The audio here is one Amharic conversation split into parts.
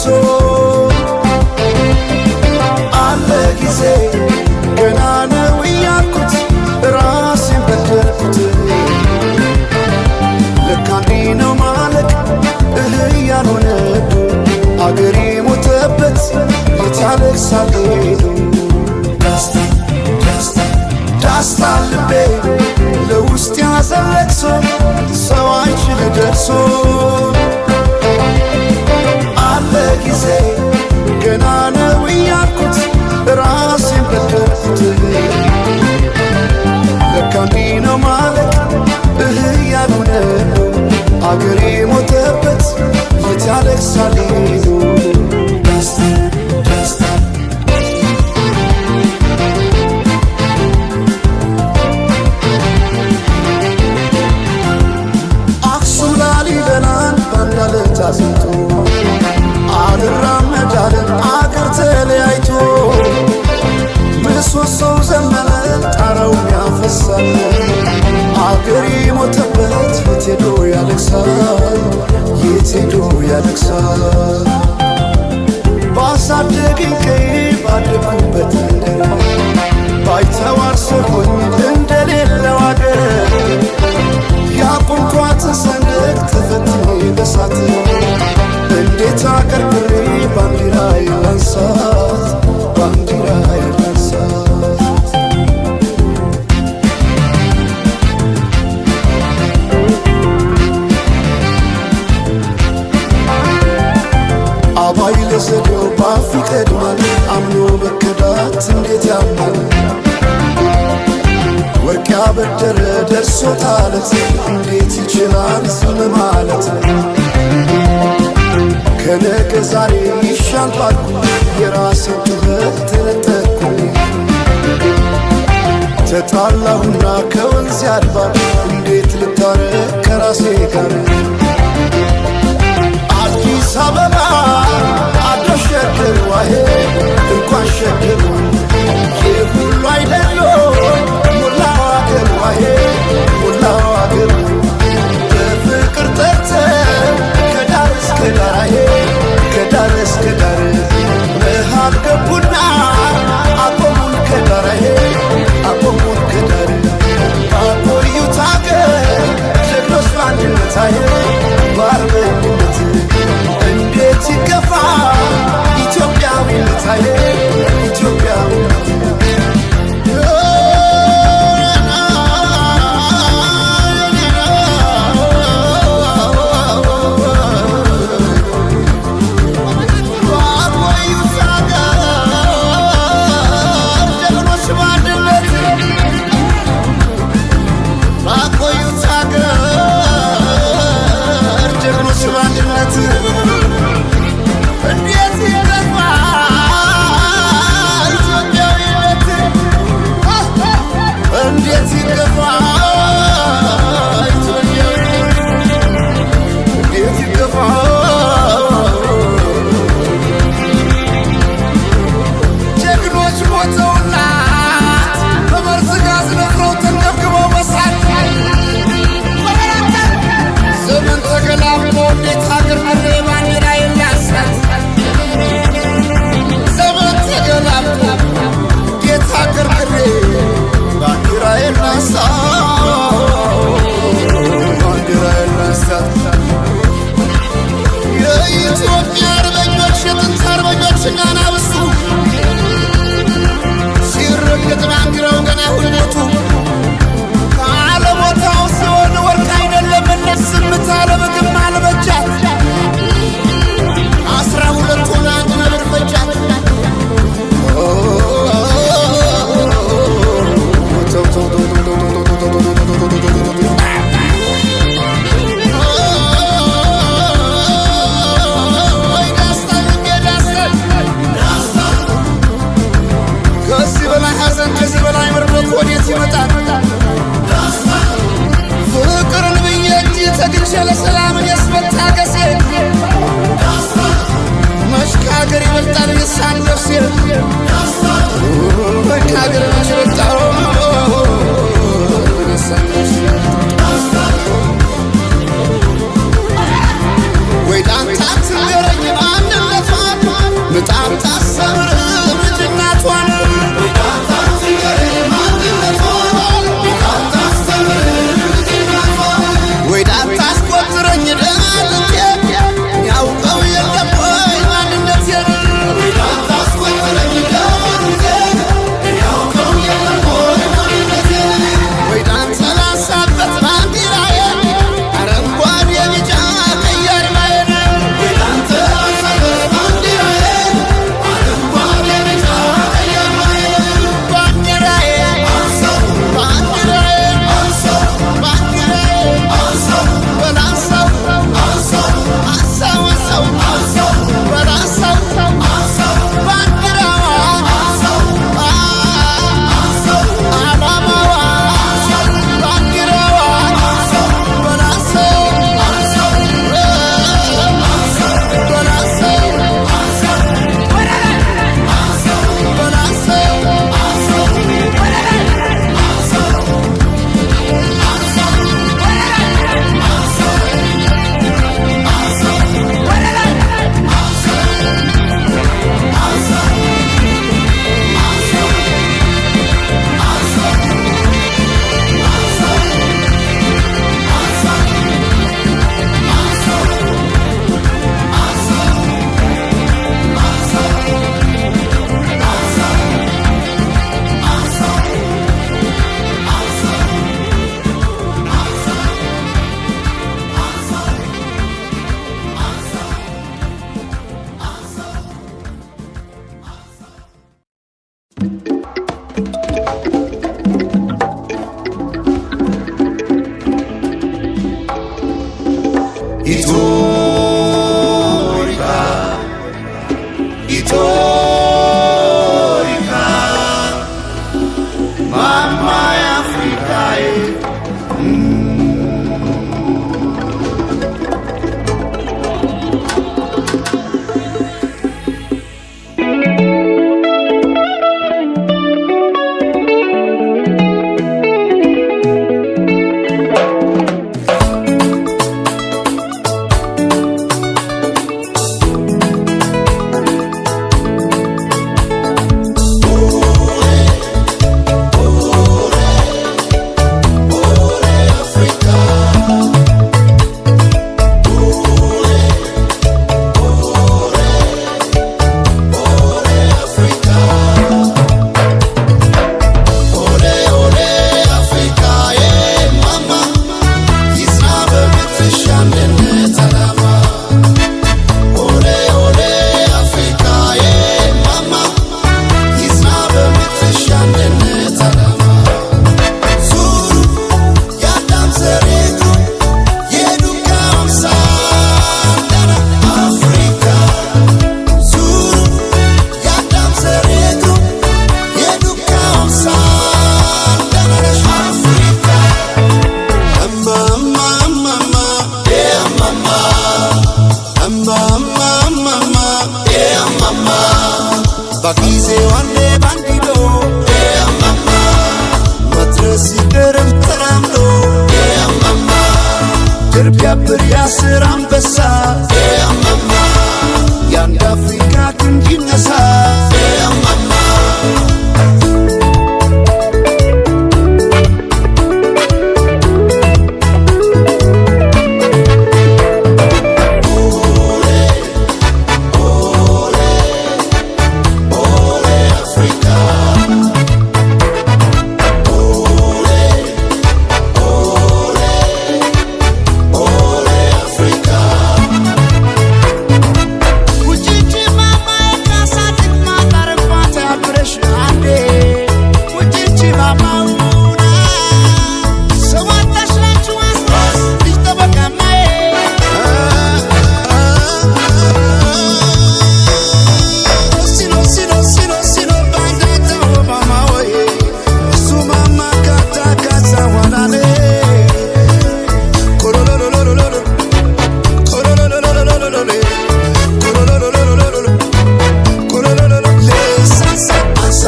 ደርሶ አለ ጊዜ ገና ነው እያልኩት ራሴን በደልኩት ለካ እንዲህ ነው ማለት ያልሆነ አገሬ ሞተበት የታለቅሳል ሄዱ ዳስታ ልቤ ለውስጥ ያዘን ለቅሶ ሰው አይችል ደርሶ አለ ጊዜ ገና ነው እያልኩት ራሴን በደልኩት ለካ እንዲህ ነው ማለት ያልሆነ አገሬ ሞተበት የታለቅሳል ሄዱ አዝንቶ አልራመዳለን አገር ተለያይቶ ምሰሶው ዘመነ ጣራው ያፈሳል አገር ሞተበት የት ሄዶ ያለቅሳል የት ሄዶ ያለቅሳል ባሳደገኝ ቀይ ባደኩበት መንደር ባይተዋር ሰሆኝ እንደሌለው አገር ያቆምኳትን ሰንደቅ ተፈትኜ በሳት እንዴት አቀርቅሬ ባንዲራዬ ላንሳት ባንዲራዬ ላንሳት አባይ ለዘዴው ባፍ ይቀድማል አምኖ በከዳት እንዴት ያምናል ወርቅ ያበደረ ደርሶታለት እንዴት ይችላል ዝም ማለት ከነገ ዛሬ ይሻል ባልኩ የራሴን ጩኸት ተነጠቅኩ ተጣላሁና ከወንዝ አድባር እንዴት ልታረቅ ከራሴ ጋር አዲስ አበባ አድረሽ ሸገር ዋሄ እንኳን ሸገር ይህ ሁሉ አይደሎ ሞላው አገር በፍቅር ጠርተን ከዳር እስከ ዳር ከዳር እስከ ዳር መሃል ገቡና አቆሙን ከዳር አቆሙን ከዳር አቆዩት አገር ጀግኖች በአንድነት በአርበኝነት እንዴት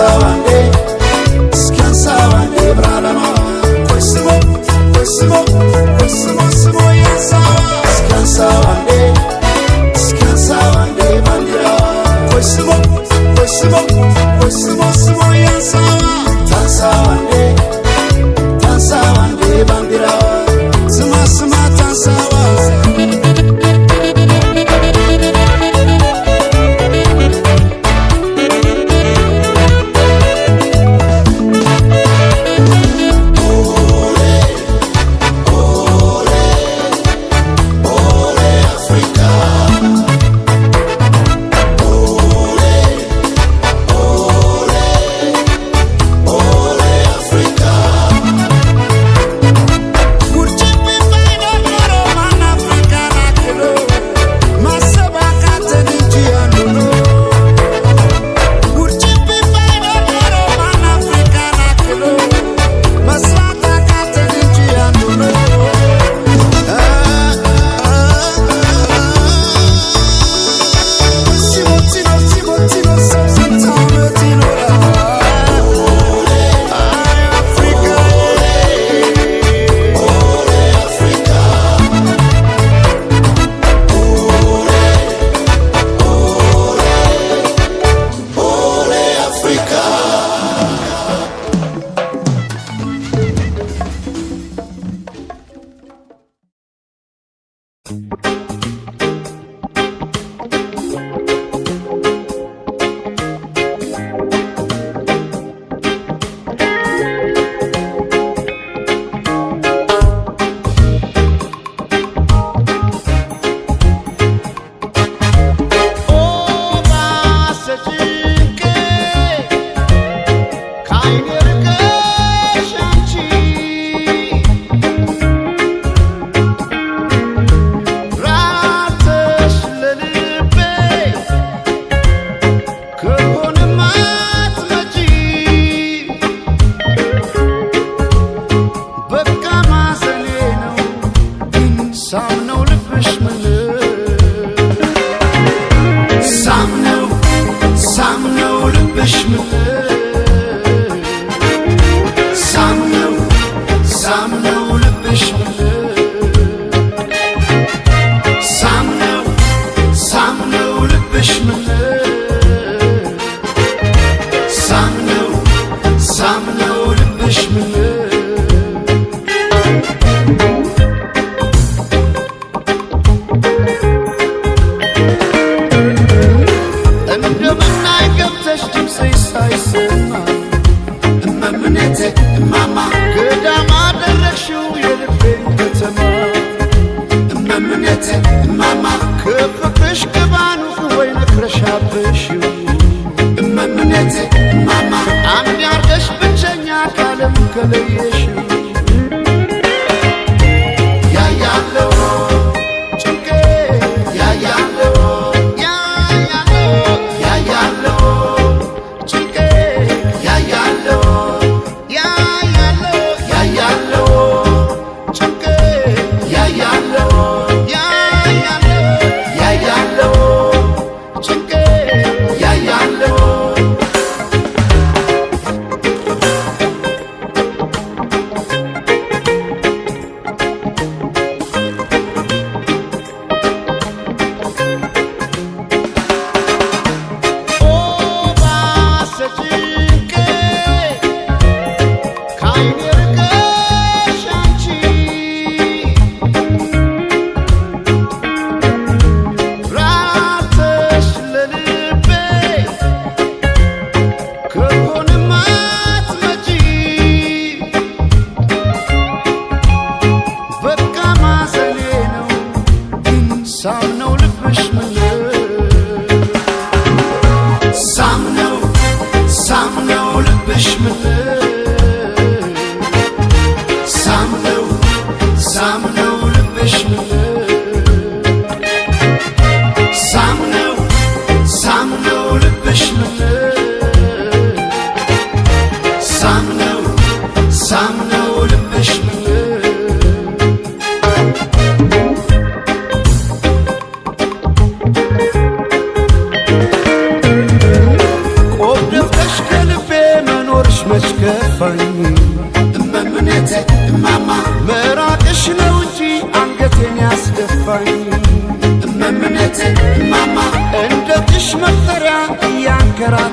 Sansawande, Skansawande, Bralama, Koisimo, Koisimo, Koisimo, Simo, Yansawa, Skansawande, Skansawande, Bandira, Koisimo, Koisimo, Koisimo, Simo, Yansawa, Tansawande, Tansawande, Bandira, Sima, Sima, Tansawa.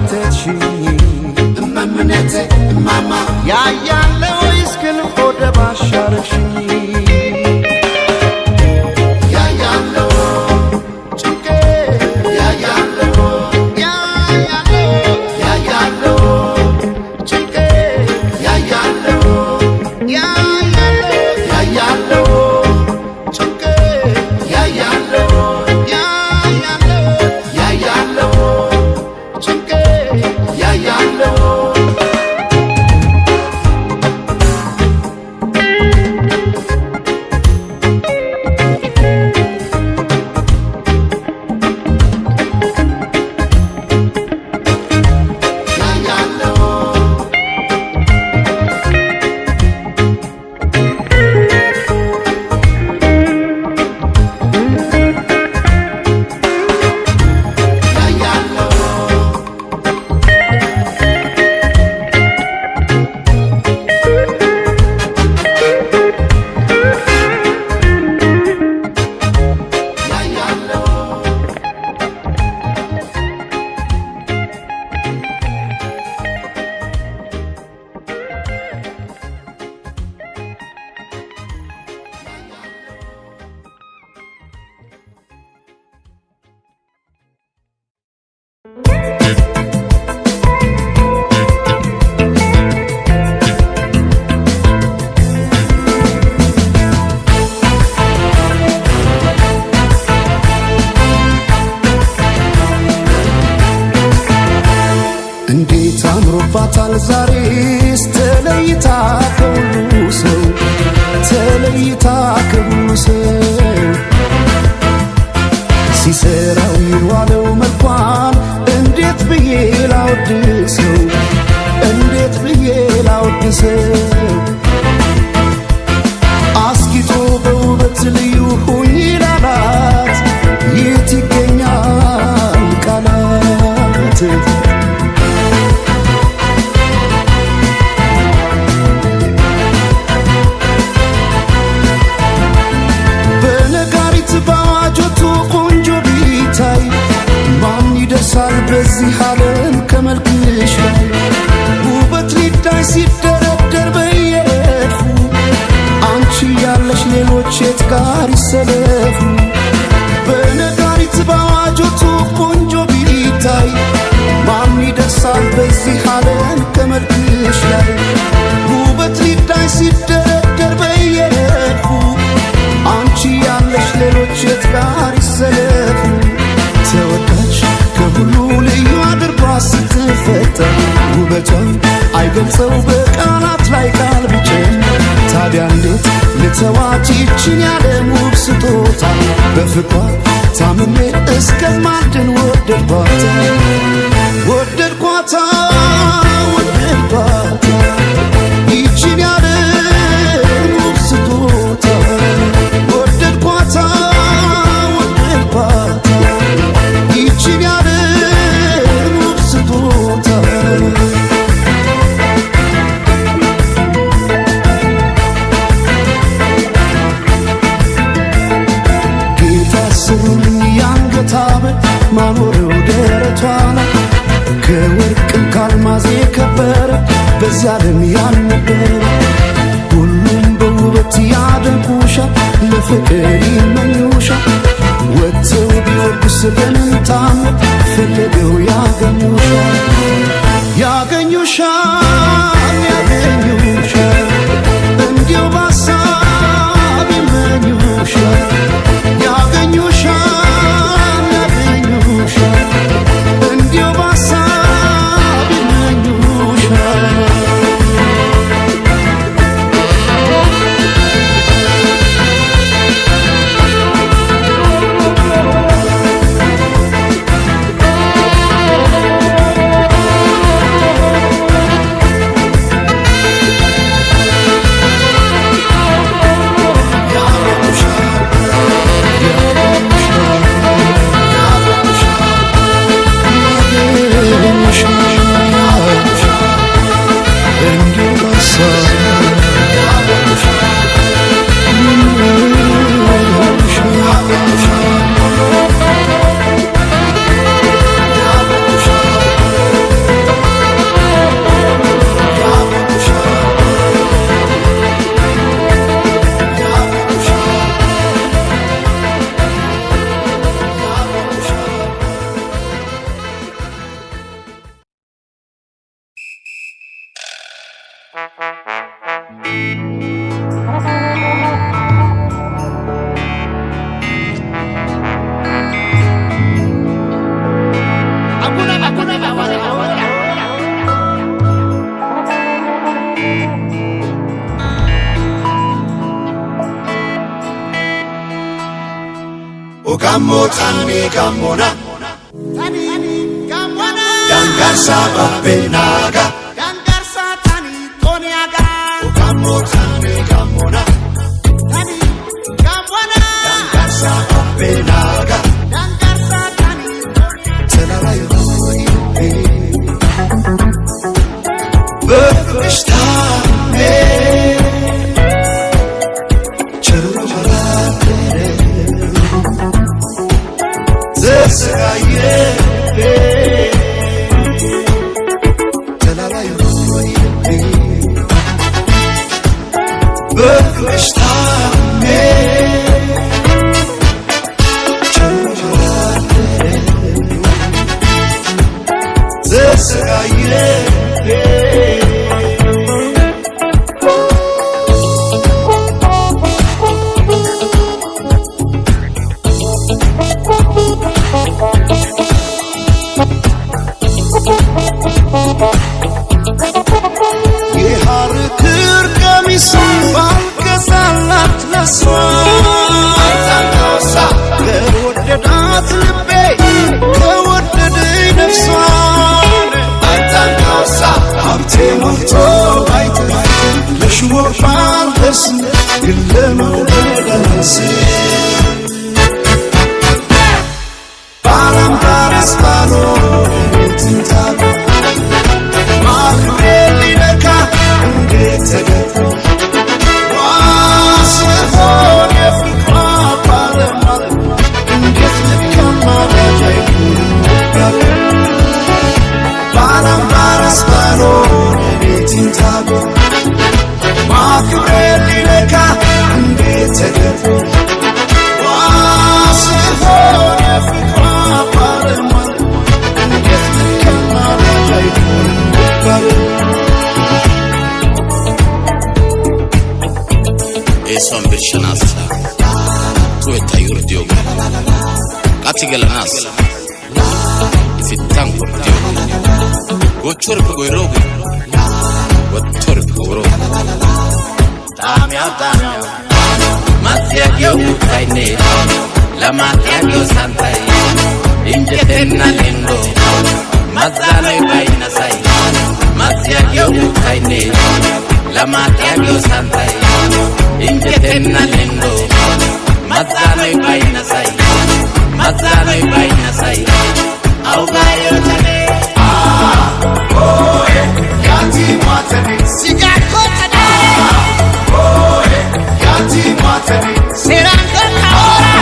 ካተትሽኝ እመምነቴ እማማ ያያለው ይስክል ሆደ ባሻረሽኝ እንዴት አምሮባታል ዛሬስ ተለይታ ከሁሉ ሰው ተለይታ ከሁሉ ሰው ሲሰራው የዋለው መልኳን እንዴት ብዬ ላወድሰው እንዴት ብዬ ላወድሰው አስጊጦ በውበት ልዩ ሁኝ ላላት የት ይገኛል ቃላት ሳል በዚህ ዓለም ከመልክሽ ላይ ውበት ሊታይ ሲደረደር በየረድፉ አንቺ ያለሽ ሌሎች የት ጋር ይሰለፉ በነጋሪት ባዋጆቱ ቆንጆ ቢታይ ማን ይደርሳል በዚህ ዓለም ከመልክሽ ላይ ውበት ሊታይ ሲደረደር በየረድፉ አንቺ ያለሽ ሌሎች የት ጋር ይሰለፉ ተወዳጅ ከሁሉ ልዩ አድርጓ ስትፈጠር ውበቷን አይገልጸው በቃላት ላይ ቃል ቢጨምር ታዲያ እንዴት ልተዋት ይችን ያለም ውብ ስጦታ በፍቅሯ ታምሜ እስከማድን ወደድኳታ ወደድኳታ ወደድኳታ ይችን ያለም ውብ ስጦታ ወደድኳታ ወደድኳታ ይችን ያለም ውብ ስጦታ ጌታ ስሩልኝ የአንገት ሐብል ማኖረው ደረቷ ላይ ከወርቅም ካልማዝ የከበረ በዚያ ዓለም ያልነበረ ሁሉም በውበት ያደንቁሻል ለፍቅር ይመኙሻል ወጥተው ቢወርዱ ስለምን ታምር ፈልገው ያገኙሻል ያገኙሻል ያገኙሻል እንዲሁ በሐሳብ ይመኙሻል ያገኙሻል ያገኙሻል እንዲሁ በሐሳብ ይመኙሻል Gammo tani gammona Dangarsa babbenaga Dangarsa tani toniaga Gammo tani gammona Tani gammona Dangarsa babbenaga Dangarsa tani toniaga Telalayo Böfüştame Çırpılarere Zesraye Telalayo Böfüştame Çırpılarere Zesraye የሐር ክር ቀሚስ ባልገዛላት ለሷ አንታውሳ ከወደዳት ልቤ ከወደደኝ ነፍሷን አንታውሳ ሀብቴ ሞልቶ አይተህ ለሽሞር ባልደርስ ግን ለመውደድ ባላምባረስ ባልሆን ትንታባ Eson bir şanas Tueta yurdiyo Katigelas Fitan kurdiyo Gochor pgoyro Gochor pgoro Tamya Matya utayne Lamatya santay Injetenna lendo Mazalay bayna say Matya utayne Lamatya santay Injetenna lendo Mazalay bayna say Mazalay bayna say Augayo tane Yati matane Sigako tane Yati matane Serango kaora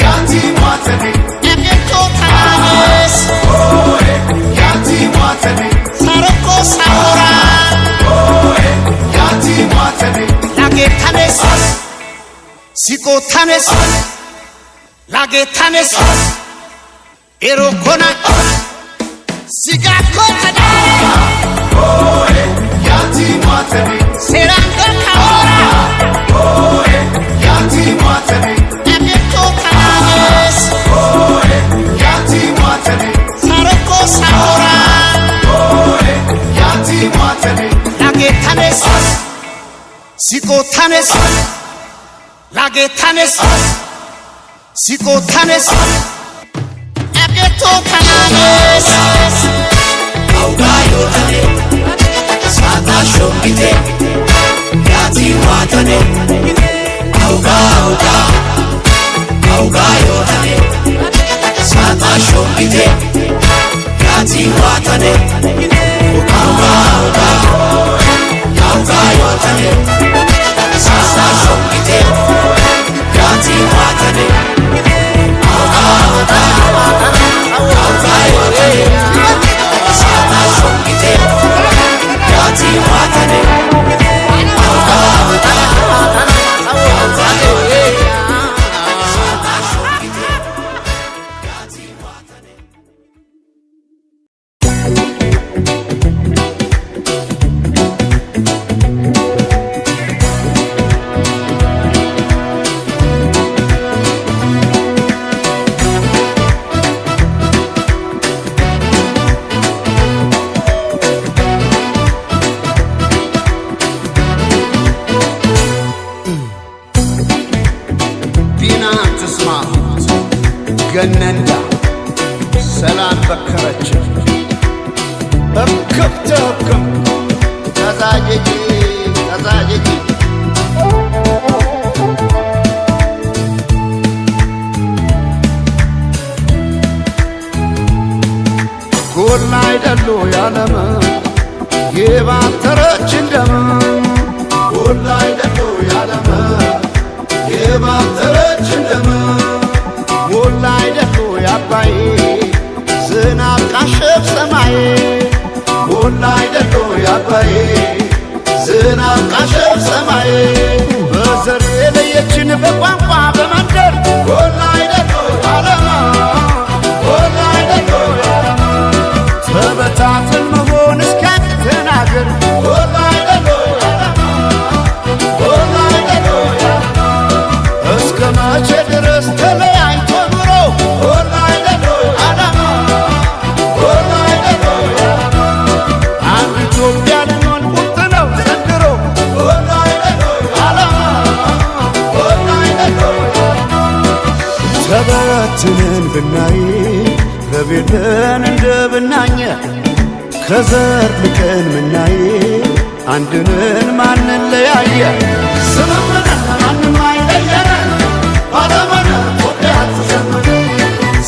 Yati matane Egeto tanes Yati matane Saroko saora Yati matane Lage tanes Siko tanes Lage tanes Erokona Sigako tane Yati matane Serango kaora Yati matane Egeto tanes Yati matane Saroko saora Yati matane Lage tanes Siko tanes Lage tanes Siko tanes Egeto tanes Augayo tane Sata shongite Yati matane Augayo tane Sata shongite Yati matane Augayo tane Sata shongite Yati matane Augayo tane Sata shongite Yati matane ሰላም በከረች እክብትክም ተዛጀጂ ተዛጀጂ ጎላ አይደሉ ያለም የባተረች እንደም ጎላ አይደሉ ያለም የባተረች እንደም ጎላ አይደሉ ያባይ ዝናብ ቃሸብ ሰማይ ጎላ አይደሉ ያባይ ዝናብ ቃሸብ ሰማይ በዘር የለየችን በቋንቋ በመንደር ጎላ አይደሉ ያለም ጎላ አይደሉ ያለም ተበታትን መሆን እስኪያቅተን አገር ጎላ አይደሉ ያለም ጎላ አይደሉ ያለም እስከ መቼ ድረስ ተለያይቶ ኑሮ ጎላ አይደሉ ያለም ጎላ አይደሉ ያለም አንድ ኢትዮጵያ ልንሆን ቁርጥ ነው ዘንድሮ ጎላ አይደሉ ያለም ጎላ አይደሉ ያለም ተበትነን ብናይ ረቤለን እንደ ብናኘ ከዘር ልቀን ምናይ አንድንን ማንን ለያየ ስምምነን ማንም አይለየን ባለመነ ኢትዮጵያ ትዘምር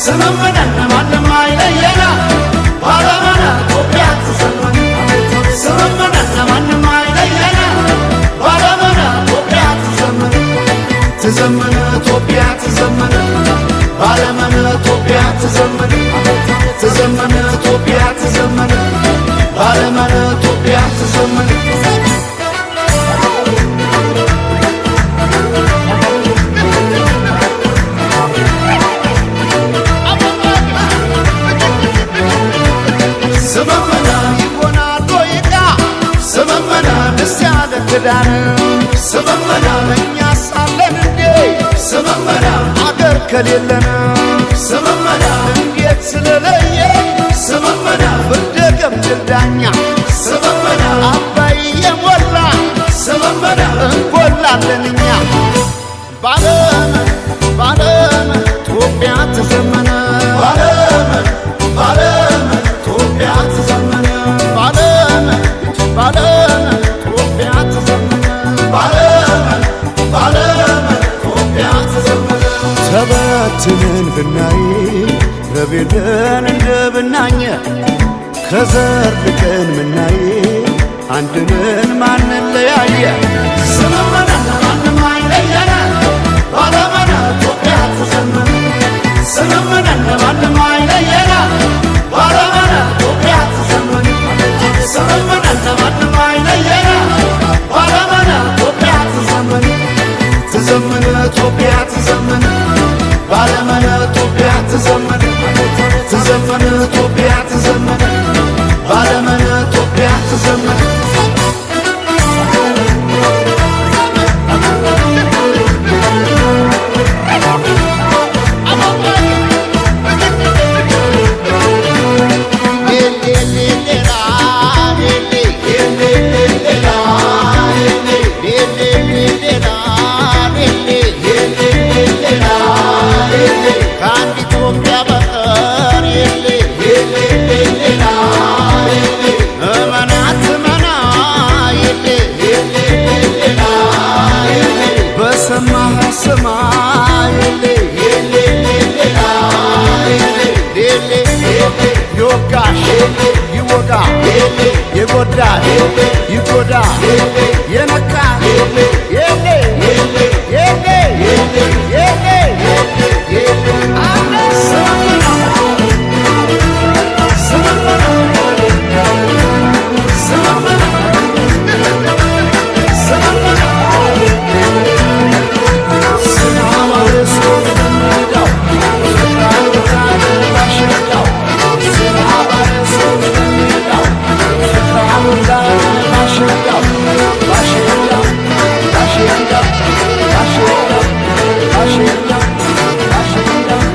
ስምምነን ማንም አይለየን ባለመነ ኢትዮጵያ ትዘምር ስምምነን ማንም አይለየን ባለመነ ኢትዮጵያ ትዘምር ትዘምር ኢትዮጵያ ትዘምር ባለመነ ኢትዮጵያ ትዘምር ትዘምር ኢትዮጵያ ትዘምር ባለመነ ኢትዮጵያ ትዘምር ስመመና ይሆናል ዶይቃ ስመመና ደስ ያለ ክዳን ስመመና እኛ ሳለን እንዴ ስመመና አገር ከሌለን ስመመና እንዴት ስለለየ ስመመና ፍርደ ገምድል ዳኛ ስመመና አባይ የሞላ ስመመና እንጎላለን እኛ ባለመን ባለመን ኢትዮጵያ ትዘመነ ባለመን ባለመን ኢትዮጵያ ትዘመነ ባለመን ባለመን ኢትዮጵያ ትዘመነ ባለመን ባለመን ኢትዮጵያ ትዘመነ ተበትነን ብናይ ረቤለን እንደ ብናኘ ከዘር ልቀን ምናይ አንድንን ማንን ለያየ ስምምነን ማንም አይለየን ባለመነ ኢትዮጵያ ትዘምር ስምምነን ማንም አይለየን ባለመነ ኢትዮጵያ ትዘምር ስምምነን ማንም አይለየን ባለመነ ኢትዮጵያ ትዘምር ትዘምር ኢትዮጵያ ትዘምር ባለመነ ኢትዮጵያ ትዘምር ትዘምር ኢትዮጵያ ትዘምር ባለመነ ኢትዮጵያ ትዘምር ከአንድ ኢትዮጵያ በቀር የለ እመናት እመና የለ በሰማህ ስማ የለ ይወጋሽ ይወጋ የጎዳ ይጎዳ የነካ የለ የለ የለ Bashenda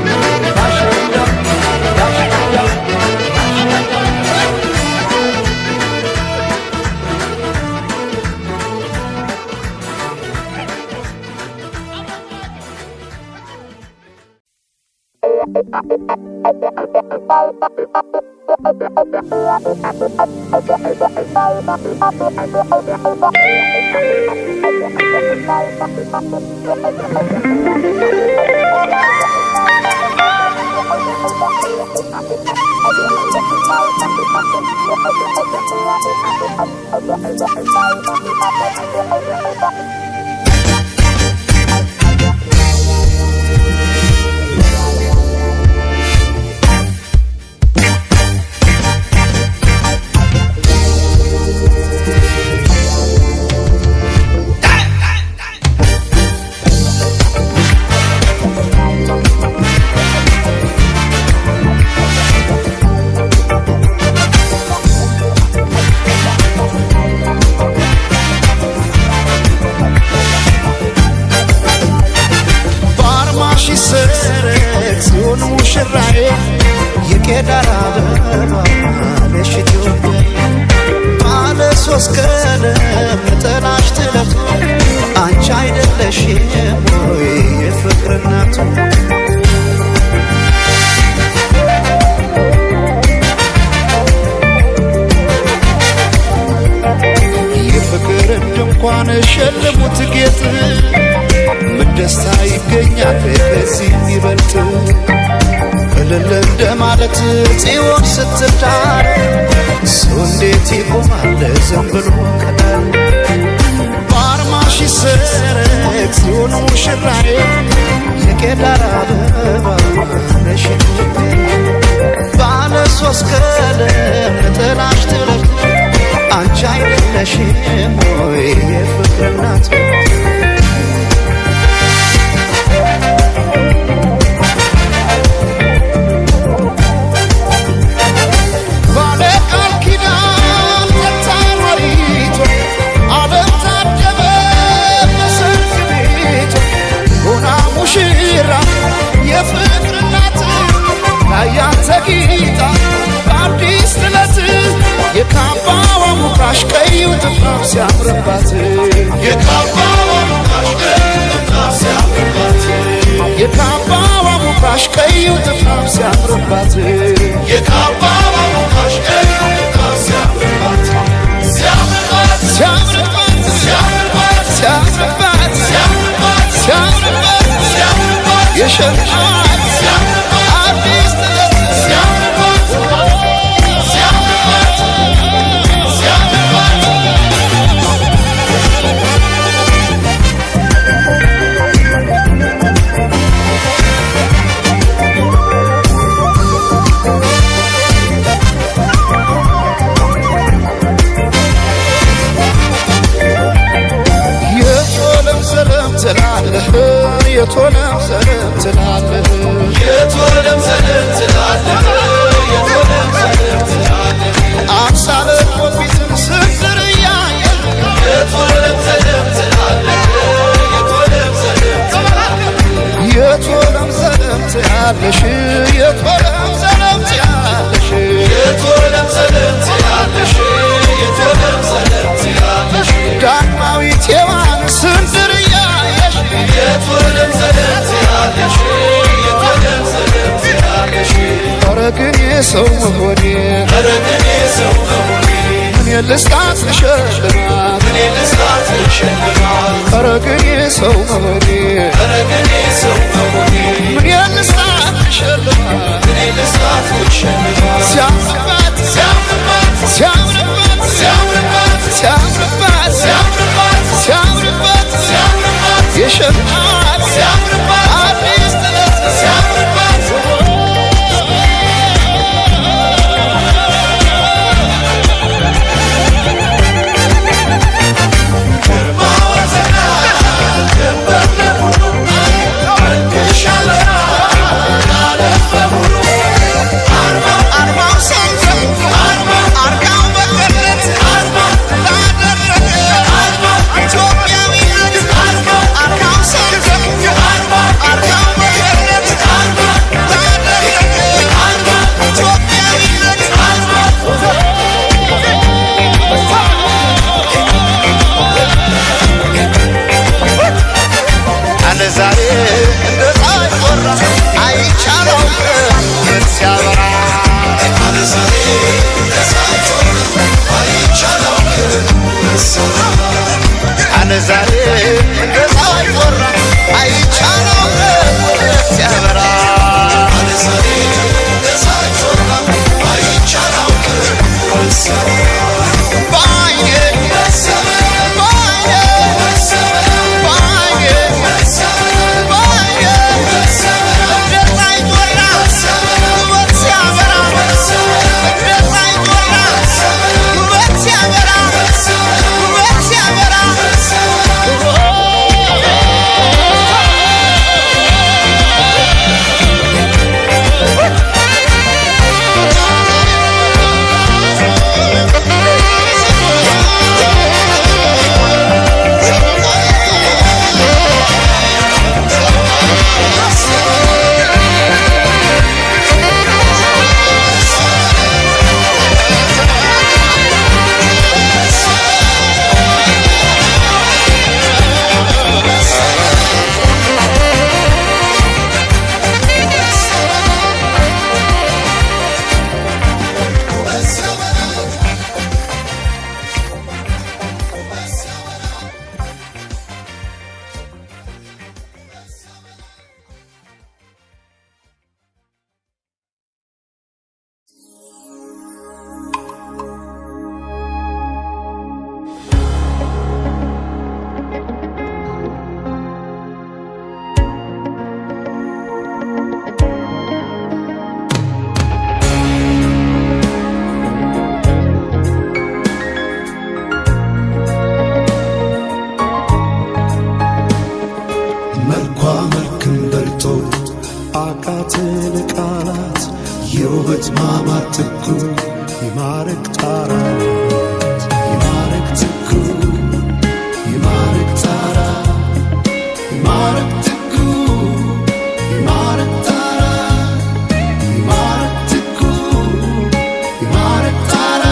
ሸልሙት ጌጥ ምደስታ ይገኛል ከዚህ ይበልጥ እልል እንደማለት ጽዮን ስትዳር ሰው እንዴት ይቆማል ዝም ብሎ ከዳር በአርማሽ ይሰረቅ ጽዮን ሙሽራዬ የቄዳር አበባ ነሽ ባለ ሶስት ቀለም ነጠላሽ ተለብቶ አንቺ አይደለሽም ወይ የፍቅር እናት ባለ ቃል ኪዳን ተታማሪቶ ዓለም ታደመ በሰርግ ቤቶ ሆና ሙሽራ የፍቅር እናት ያያንተ ጌጣ በአዲስ ጥለት የካባዋ ሙቃሽ ቀዩ ጥፍራፍ ሲያምርባት የካባዋ ሙቃሽ ቀዩ ጥፍራፍ ሲያምርባት የካባዋ ሙቃሽ ቀዩ ጥፍራፍ ሲያምርባት የካባዋ ሙቃሽ ቀዩ ጥፍራፍ ሲያምርባት ሲያምርባት ሲያምርባት ሲያምርባት ሲያምርባት ሲያምርባት ሲያምርባት ሲያምርባት የሸልማት ሲያምርባት አዲስ ጥለት ሲያምርባት የቶለም ሰለም ትላለህ የቶለም ሰለም ትላለህ የቶለም ሰለም ትላለህ አምሳለ ኮፊትን ስንዝር እያየ የቶለም ሰለም ትላለህ የቶለም ሰለም ትላለህ የቶለም ሰለም ትያለሽ የቶለም ሰለም ትያለሽ የቶለም ሰለም ትያለሽ የቶለም ሰለም ትያለሽ ዳግማዊት ሔዋን ስንዝር እያየሽ የቶለም ሰለም ትያለሽ የቶለም ሰለም ትያለሽ ኧረ ግን የሰው መሆኔ ኧረ ግን የሰው መሆኔ ምን ልስጣት ልሸልማት ምን ልስጣት ልሸልማት ኧረ ግን የሰው መሆኔ ኧረ ግን የሰው መሆኔ ምን ልስጣት ልሸልማት ምን ልስጣት ልሸልማት ሲያምርባት ሲያምርባት ሲያምርባት ሲያምርባት ሲያምርባት ሲያምርባት ሲያምርባት ሲያምርባት የሸልማት ሲያምርባት አዲስ ጥለት ሲያምርባት Shall I ዛሬ እንደዛ ይወራ አይቻለው ሲያበራ ዛሬ እንደዛ ይወራ አይቻለው ሲያበራ የውበት ማማር ትኩ ይማርክ ጣራ ይማርክ ትኩ ይማርክ ጣራ ይማርክ ትኩ ይማርክ ጣራ ይማርክ ትኩ ይማርክ ጣራ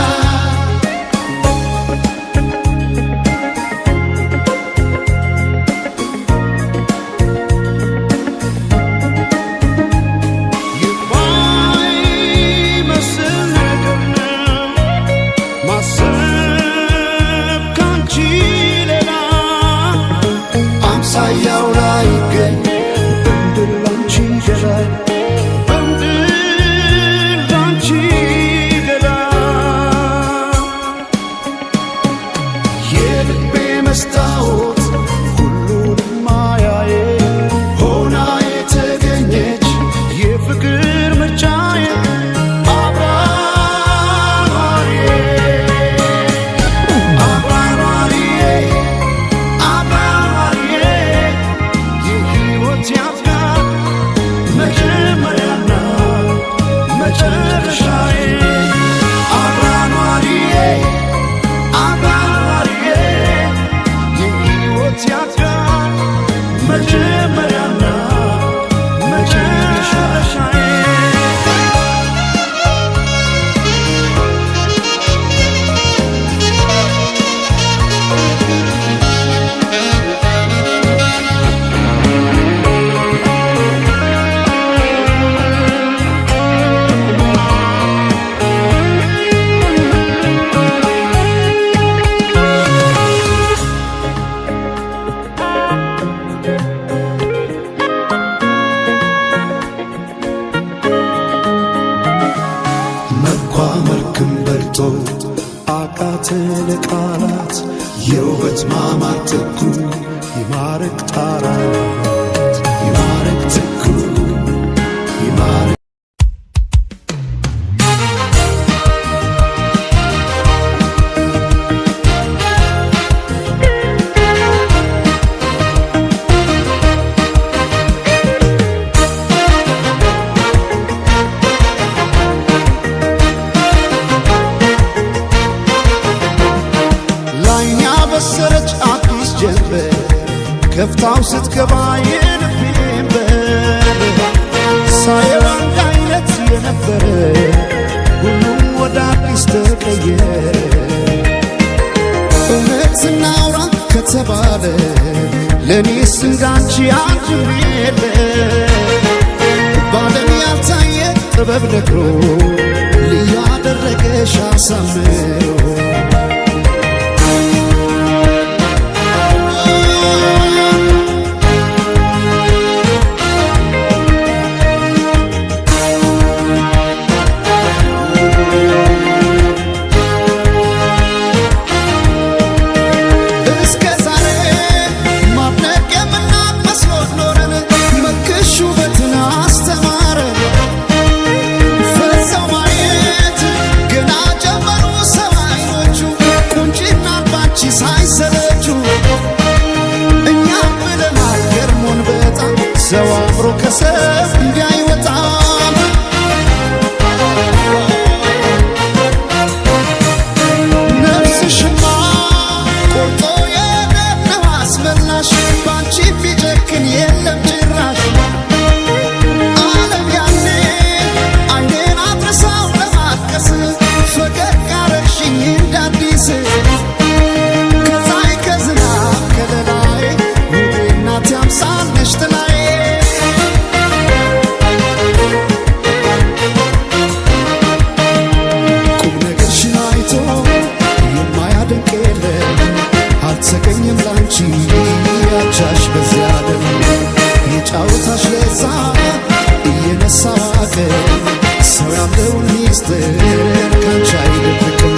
አቃተን ቃላት የውበት ማማር ትኩ ይማርክ ጣራ ይማርክ ትኩ ይማርክ በሰረች አዲስ ጀንበር ከፍታው ስትገባ የልቤን በር ሳየው አንድ አይነት የነበረ ሁሉም ወደ አዲስ ተቀየረ። እውነት እናውራ ከተባለ ለእኔስ እንዳንቺ አንድም የለ ባለም ያልታየ ጥበብ ነግሮ ልዩ አደረገሽ አሳምሮ ሚስጥር ካንቺ አይደብቅም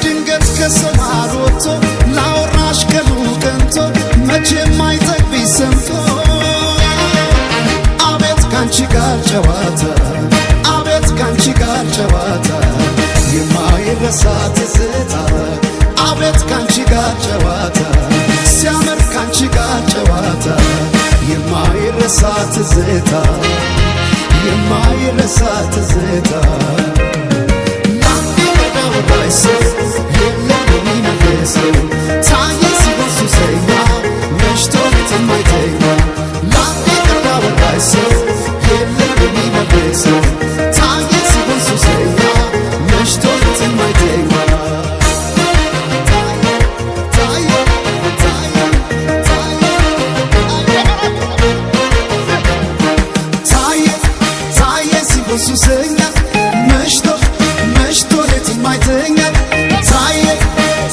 ድንገት ከሰው መሃል ወጥቶ ላወራሽ ቀኑ ቀንቶ መቼም አይጠግብሽ ሰምቶ አቤት ካንቺ ጋር ጨዋታ አቤት ካንቺ ጋር ጨዋታ የማይረሳ ትዝታ አቤት ካንቺ ጋር ጨዋታ ሲያምር ካንቺ ጋር ጨዋታ የማይረሳ ትዝታ የማይረሳ ትዝታ ላንዴ ወዳወራሽ ሰው የለም የሚመልሰው ታየ ሲበሱ ሰኛ መሽቶ የማይተኛ ላንዴ ወዳወራሽ ሰው የለም የሚመልሰው ታየ ሲበሱ ሰኛ መሽቶ የማይተኛ ሱሰኛ መሽቶ መሽቶ ሌት የማይተኛ ታየ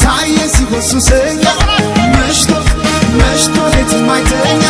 ታየ ሲሆን ሱሰኛ መሽቶ መሽቶ ሌት የማይተኛ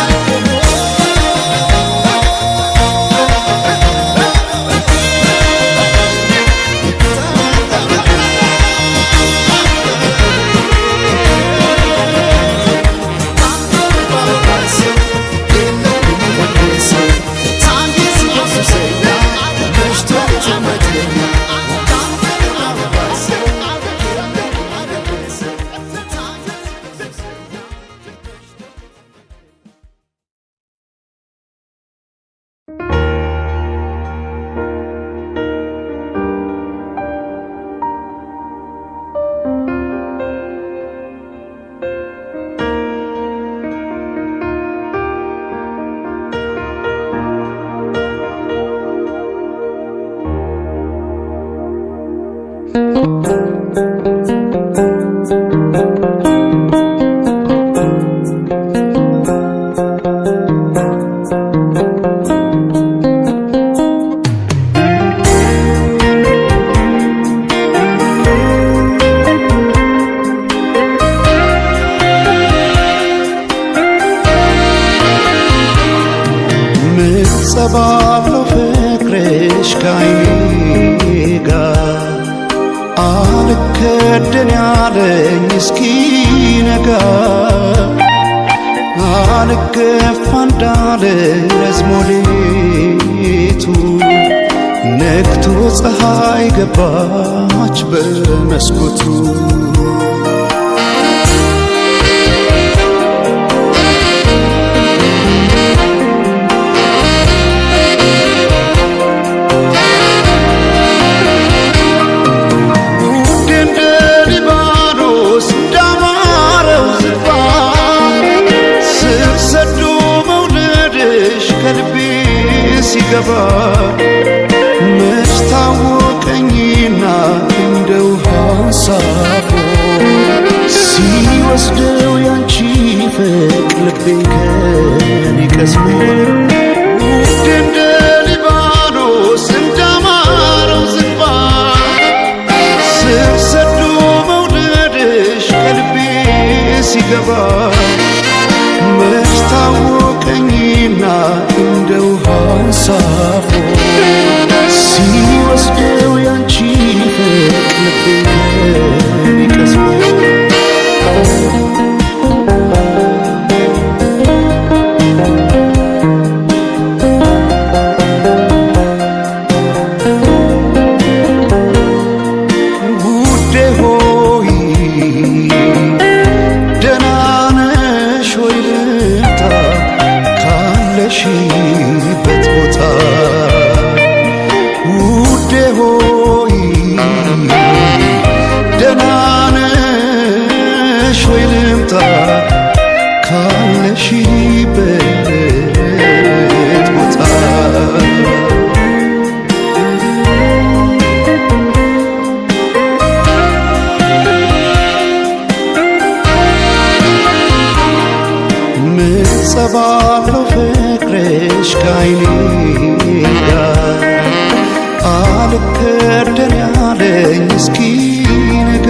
ምትጸባለው ፍቅርሽ ካይኔ ጋር አልከደን ያለኝ እስኪነጋ አልገፋ እንዳለ ረዝሞ ሌቱ ነግቶ ፀሐይ ገባች በመስኮቱ ሲገባ መች ታወቀኝና እንደ ውሃ አንሳፎ ሲወስደው ያንቺ ፍቅር ልቤን ከኔ ቀስሞ ውድ እንደ ሊባኖስ እንዳማረው ዝግባ ስር ሰዶ መውደድሽ ከልቤ ሲገባ መች ታወቀኝና እንደ ውሃ አንሳፎ ሲወስደው ያንቺ ፍቅር ልቤን ቀስሞ ውዴ ሆይ ደህና ነሽ ወይ ልምጣ ካለሽበት ቦታ ውዴ ሆይ ደህና ነሽ ወይ ልምጣ ካለሽበት ቦታ ምትጸባለው ፍቅርሽ ካይኔ ጋር አልከደን ያለኝ እስኪነጋ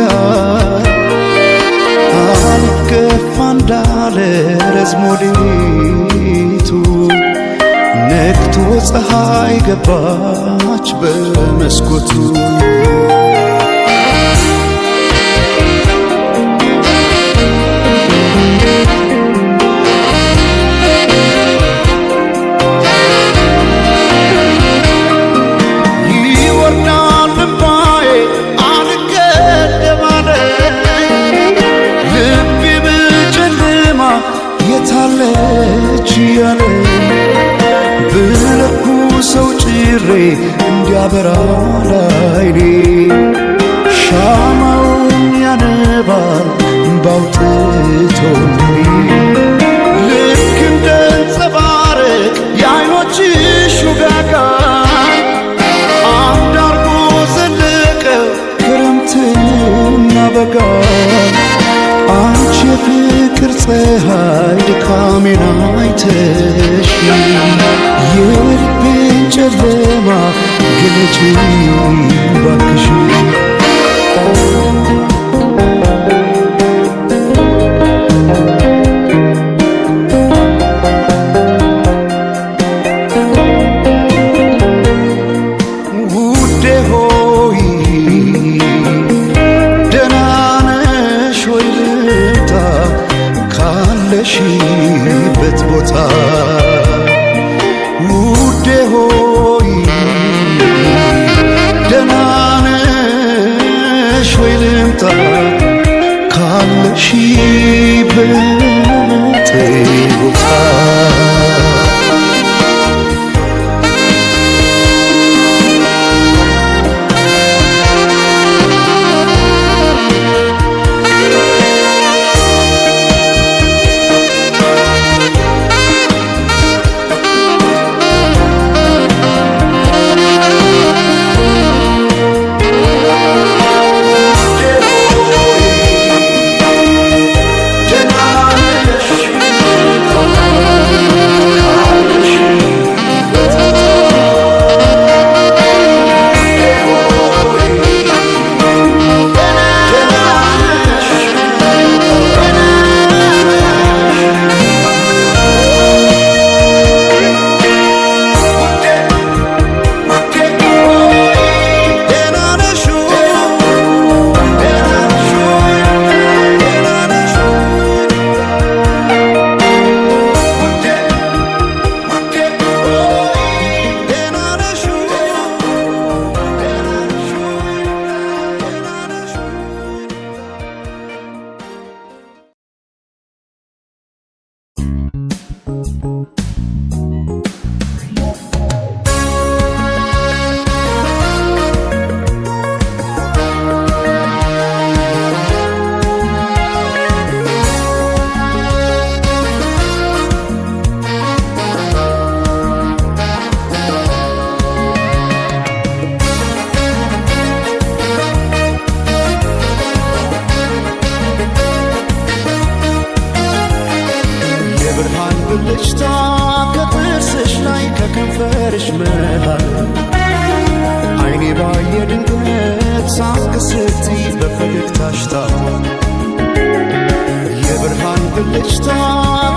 አልገፋ እንዳለ ረዝሞ ሌቱ ነግቶ ፀሐይ ገባች በመስኮቱ ይወርዳል ልባዬ አልገደብ አለኝ ልቤ በጨለማ የታለች እያለ ብለኩሰው ጭሬ እንዲያበራ ላይኔ ሻማውን ያነባል ባውጥቶልኝ ልክ እንደ አንጸባረቅ የዓይኖችሽ ውጋጋን አንድ አርጎ ዘለቀው ክረምትና በጋ አንቺ የፍቅር ፀሐይ ድካሜን አይተሽ የልቤን ጨለማ ግለጪኝ ባክሽ ውዴ ሆይ ደህና ነሽ ወይ ልምጣ ካለሽበት ቦታ ውዴ ሆይ ደህና ነሽ ወይ ልምጣ ካለሽበት ቦታ ብልጭታ ከጥርስሽ ላይ ከከንፈርሽ መሃል አይኔ ባየ ድንገት ሳቅ ስትይ በፈገግታሽ ታውል የብርሃን ብልጭታ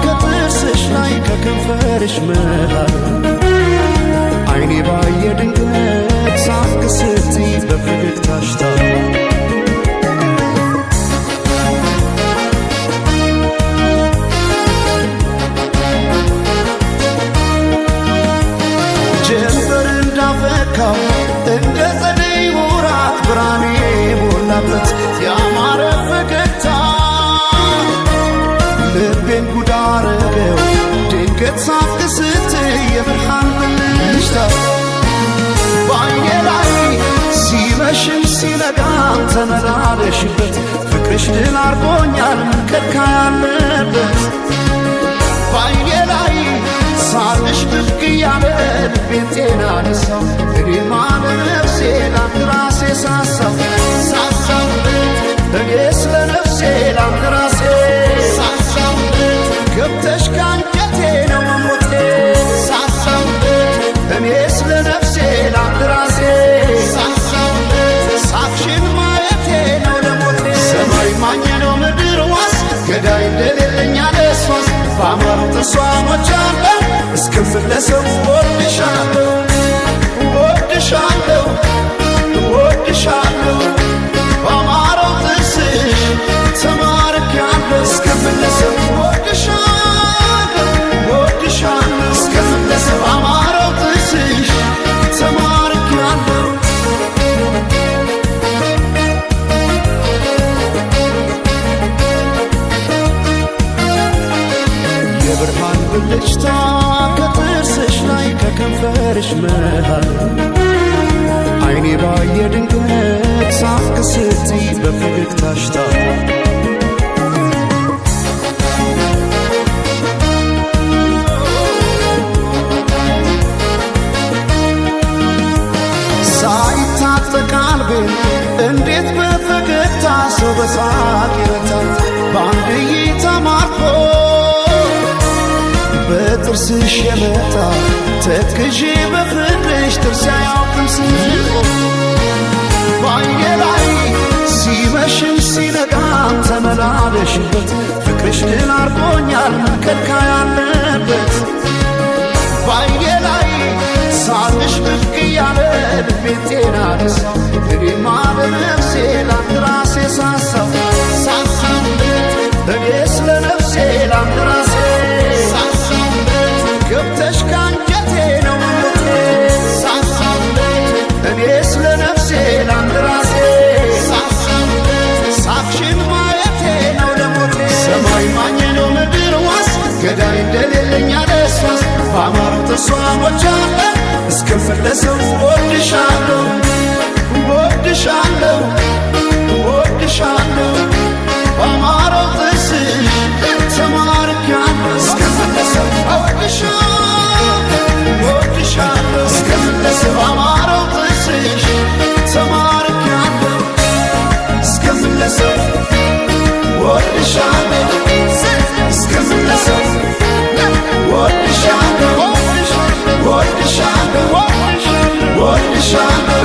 ከጥርስሽ ላይ ከከንፈርሽ መሃል አይኔ ባየ ድንገት ሳቅ ስትይ በፈገግታሽ ታውል እንደ ጸደይ ወራት ብርሃኔ ሞላበት ያማረ ፈገግታ ልቤን ጉድ አረገው ድንገት ሳቅ ስትይ የብርሃን ብልጭታ በዓይኔ ላይ ሲመሽም ሲነጋም ተመላለሽበት ፍቅርሽ ድል አርጎኛል መንከድካ ያለበት በዓይኔ ላይ ሳቅሽ ብቅ እያለ ልቤን ጤና ነሳው እኔማ ለነፍሴ ላንድ ራሴ ሳሳው እኔ ስለ ነፍሴ ላንድ ራሴ ሳሳው ገብተሽ ካንጀቴ ነው መሞቴ ሳሳው እኔ ስለ ነፍሴ ላንድ ራሴ ሳሳው ሳቅሽን ማየቴ ነው ለሞቴ ሰማይ ማኘ ነው ምድር ዋስ ገዳይ እንደሌለኛ ለሷስ በአማሩ ጥርሷ ሞቻለ እስከ እስክመለሰው ወድሻለሁ ወድሻለሁ ወድሻለሁ በአማረው ጥርስሽ ተማርኬያለሁ እስክመለሰው ወድሻለሁ ወድሻለሁ እስክመለሰው በአማረው ጥርስሽ ተማርኬያለሁ የብርሃን ብልጭታ ከጥርስሽ ላይ ከከንፈርሽ መሃል አይኔ ባየ ድንገት ሳቅ ስትይ በፈገግታሽ ታል ሳይታጠቅ ልቤን እንዴት በፈገግታ ሰው በሳቅ ይረታል በአንድ እይታ ማርኮ በጥርስሽ የመጣ ተክዤ በፍቅርሽ ጥርስ አያውቅም ስንቆ ባየ ላይ ሲመሽም ሲነጋም ተመላለሽበት ፍቅርሽ ድል አርጎኛል መንከድካ ያለበት ባየ ላይ ሳቅሽ ብቅ እያለ ልቤን ጤና ነሳው እኔማ በነፍሴ ላንድ ራሴ ሳሳው እኔ ስለ ነፍሴ ላንድ ራሴ ገብተሽ ካንጀቴ ነው ሞቴ እኔ ስለ ነፍሴ ላንድ ራሴ ሳቅሽን ማየቴ ነው ለሞቴ ሰማይ ማኘ ነው ምድር ዋስ ገዳይ እንደሌለኝ አለስዋስ በአማረው ጥርሷ ሞቻለ እስክመለሰው ወድሻለሁ ወድሻለሁ ወድሻለሁ በአማረው ጥርስሽ ተማርኬያለሁ እስክመለሰው ወድሻለሁ እስክመለሰው በአማረው ጥርስሽ ተማርኬያለሁ እስክመለሰው ወድሻለሁ እስክመለሰው ወድሻለሁ ወድሻለሁ ወድሻለሁ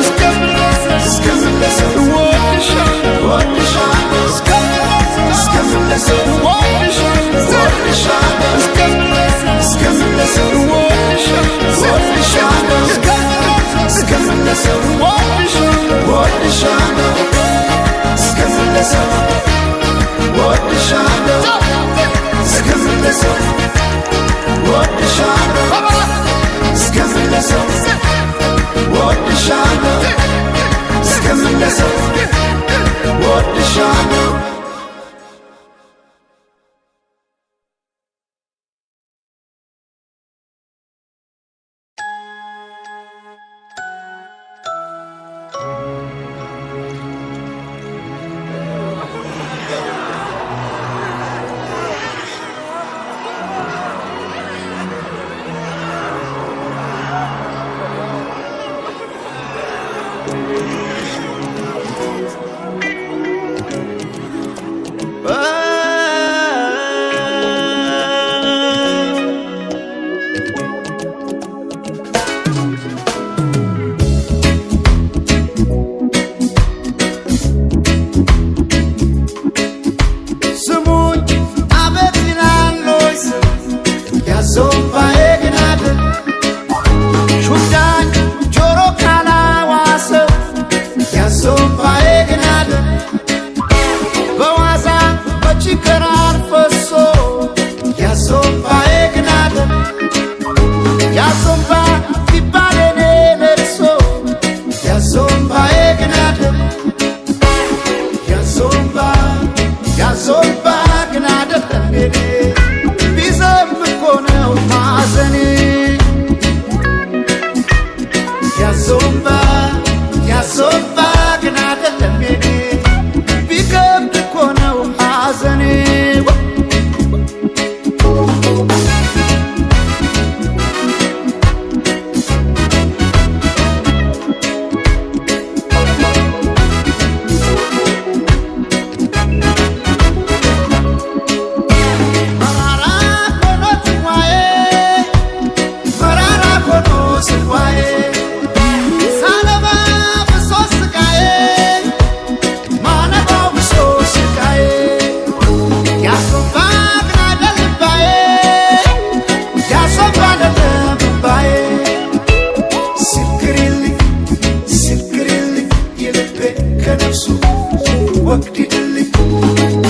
ወግዲድልኝ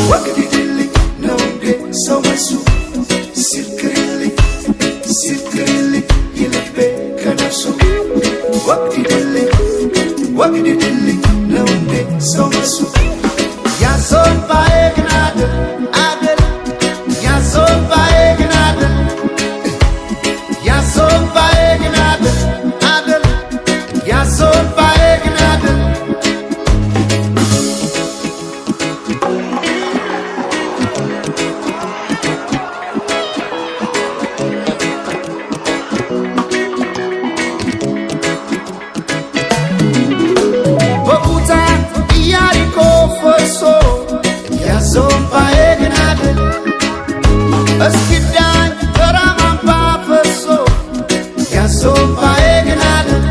ወግዲድልኝ ነው እንዴ ሰው መልሱ ሲልክሪልኝ ሲልክሪልኝ የልቤ ከነፍሱ ወግዲድልኝ ወግዲድልኝ ነው እንዴ ሰው መልሱ ያሶባዬ ግን አደል አደል ያሶባዬ ግን አደል ያሶባዬ ግን አደል አደል ያሶባዬ ግን አደል በቡታ ኢያሪኮ ፈርሶ ያሶባዬ ግን አደል እስኪዳኝ ተራማምባ ፈርሶ ያሶባዬ ግን አደል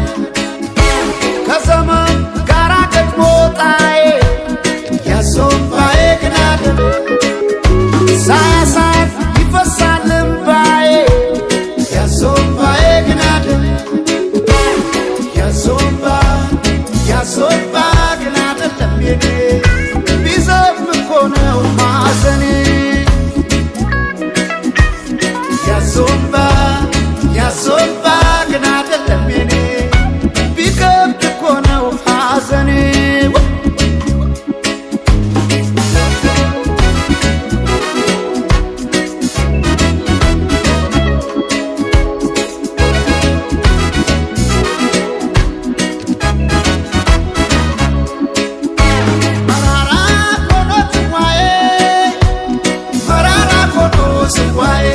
ከዘመን ጋራ ገጥሞ ጣዬ ያሶባዬ ግን አደል ሳያሳት ይፈሳል እምባዬ ያሶባዬ ግን አደል ያሶባ ያሶባ ግን አደለም የኔ ቢዘም እኮ ነው ማዘኔ ያሶባ ያሶባ ግን አደለም የኔ ቢከብድ እኮ ነው ሐዘኔ መራራ ኮኖ ጽዋዬ መራራ ኮኖ ጽዋዬ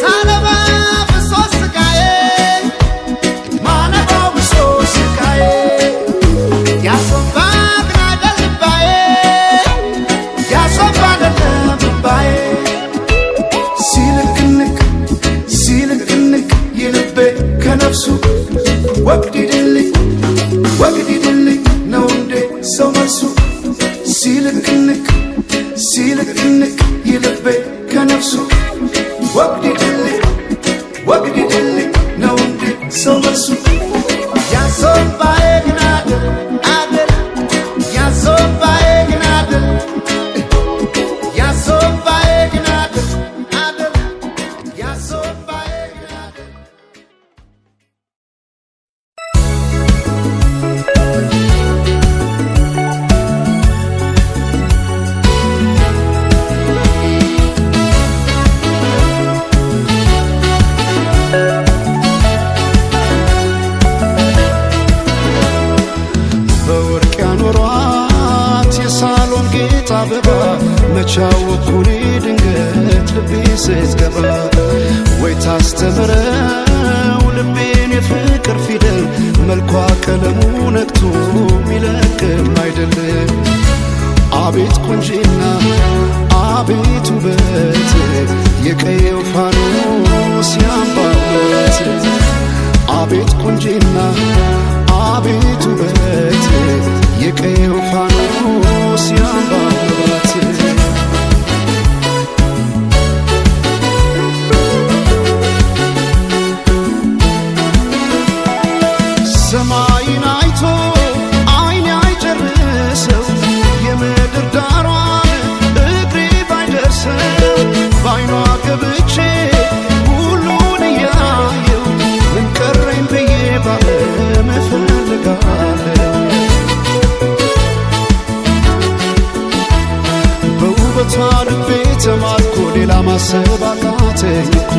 ሳለባ ብሶ ስቃዬ ማነባው ብሶ ስቃዬ ያሶባ ግን አደል ልባዬ ያሶባ አደለም ልባዬ ሲልክንክ ሲልክንክ የልቤ ከነፍሱ ወግዲድልኝ ወግዲድልኝ ነው እንዴ ሰው መልሱ ሲልክንክ ሲልክንክ የልቤ ከነፍሱ ወግዲድልኝ ወግዲድልኝ ነው እንዴ ሰው መልሱ ያሶባዬ ግን አደል አደል ያሶባዬ ግን አደል ያሶባዬ ግን አደል አደል ያሶባዬ ግን አደል በወርቅ ያኖሯት የሳሎን ጌጥ አበባ መቻወኩኔ ድንገት ልቤ ስትገባ ወይ ታስተምረው ልቤን የፍቅር ፊደል መልኳ ቀለሙ ነክቶ ሚለቅም አይደለም አቤት ቁንጂና አቤት ውበት የቀየው ፋኖስ ያምባበት አቤት ቁንጂና አቤት ውበት የቀየው ፋኖስ ያምባበት ሰማይን አይቶ አይኔ አይጨርሰው የምድር ዳሯን እግሬ ባይደርሰው ባይኗ ገብቼ ሁሉን እያየው ምን ቀረኝ ብዬ ባለም እፈልጋለሁ በውበቷ ልቤ ተማርኮ ሌላ ማሰብ አቃተኝ እኮ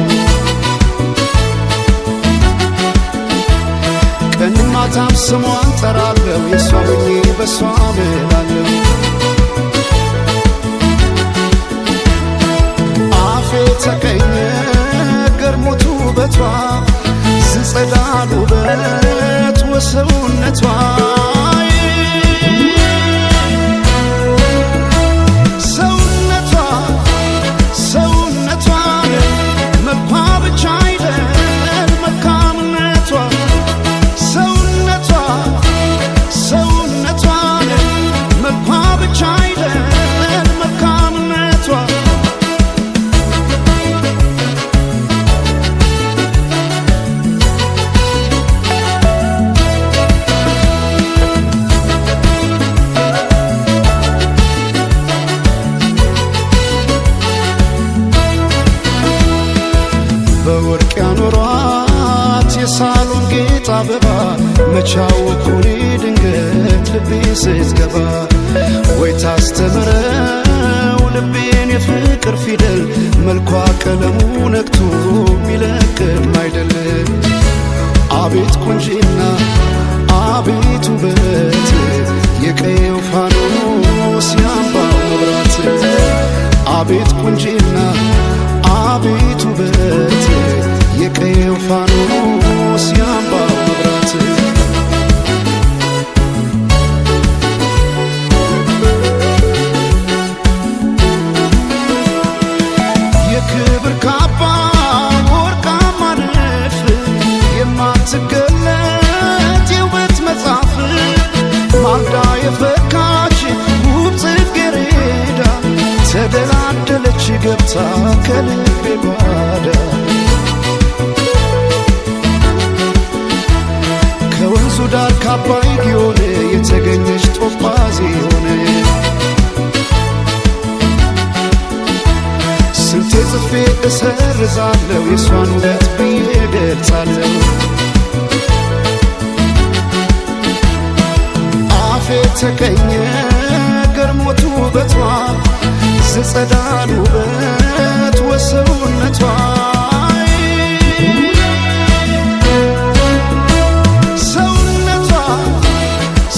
ቀን ማታም ስሟን ጠራለሁ የሷ ሆኜ በሷ ምላለሁ አፌ ተቀኘ ገርሞቱ ውበቷ ዝጸዳል ውበት ወሰውነቷ ሰውነቷ ሰውነቷ መልኳ ብቻ አይደል መልካምነቷ ሰውነቷ ሰውነቷ መልኳ ብቻ አይደል መልካምነቷ መቻወኩኔ ድንገት ልቤ ስትገባ ወይ ታስተምረው ልቤን የፍቅር ፊደል መልኳ ቀለሙ ነክቶ ሚለቅም አይደለም። አቤት ቁንጂና አቤት ውበት የቀየው ፋኖስ ያምባው መብራት አቤት ቁንጂና አቤት ውበት የቀየው ፋኖስ ያምባው መብራት የክብር ካባ ወርቃማ ንድፍ የማትገለጥ የውበት መጽሐፍ ማልዳ የፈካች ውብ ጽጌረዳ ተደላደለች ገብታ ከልቤ ጓዳ ከወንዙ ዳር ካባይ ጊዮን የተገኘች ጦጳዝ ሆነ ስንቴ ጽፌ እሰርዛለሁ የሷን ውበት ብዬ ገልጻለሁ አፌ ተቀኘ ገርሞት ውበቷ ዘጸዳል ውበት ወሰውነቷ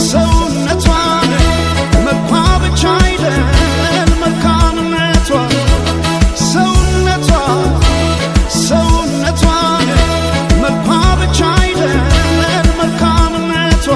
ሰውነቷን መልኳ ብቻ አይደል መልካምነቷ ሰውነቷን መልኳ ብቻ አይደል መልካምነቷ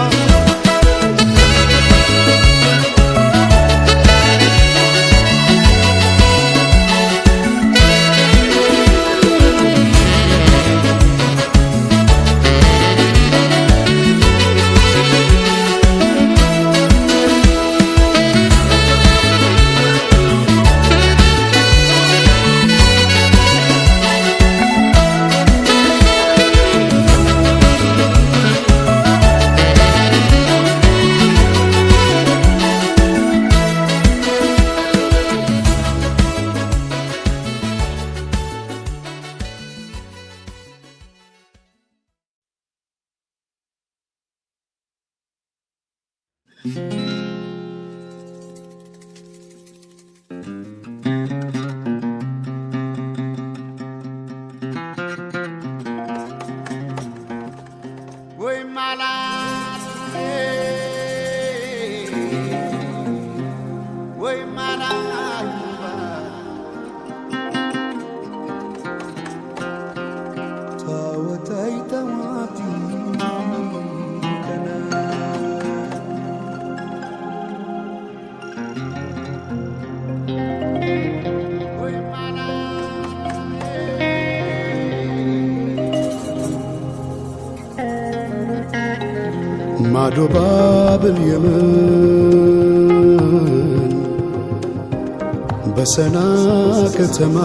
ወይ ማላት ወይ ማላት ታወታይ ተዋቲ ማዶ ባብል የመን በሰና ከተማ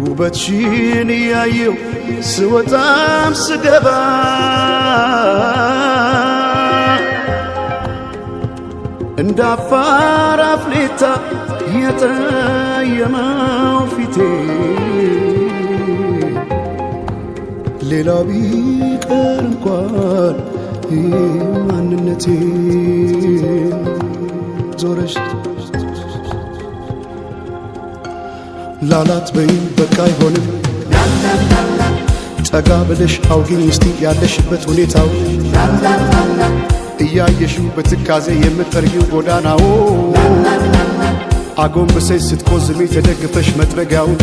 ውበትሽን እያየው ስወጣም ስገባ እንደ አፋር አፍሌታ የጠየመው ፊቴ ሌላው ቢቀር እንኳን ማንነቴን ዞረሽ ላላት በይኝ በቃ አይሆንም ጠጋ ብለሽ አውጊኝ እስቲ ያለሽበት ሁኔታው እያየሽው በትካዜ የምትጠርጊው ጎዳናው አጎንብሰሽ ስትቆዝሚ ተደግፈሽ መጥረጊያውን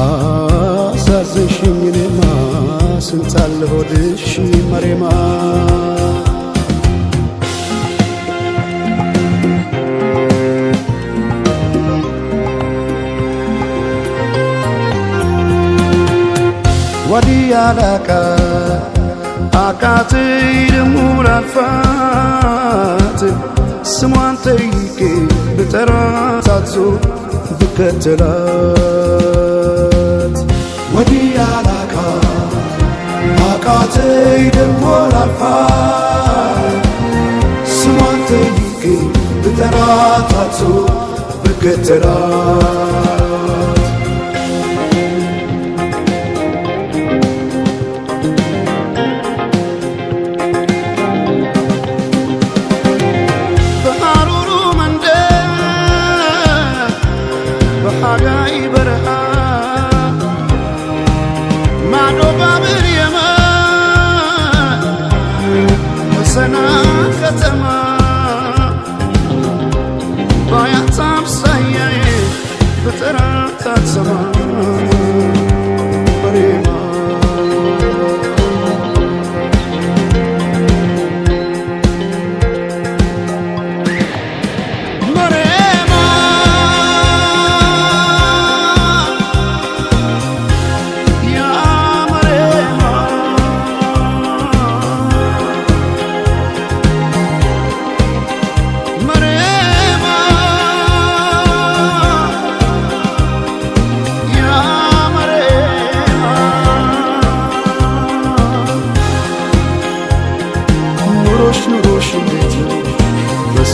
አሳዘንሽኝ እኔማ ስንታለ ሆድሽ መሬማ ወዲያላቃ አቃተይ ደሞ ላልፋት ስሟን ጠይቄ ብጠራት አዞ ብከተላት ወዲያላቃ አቃተይ ደሞ ላልፋት ስሟን ጠይቄ ብጠራት አዞ ብከተላት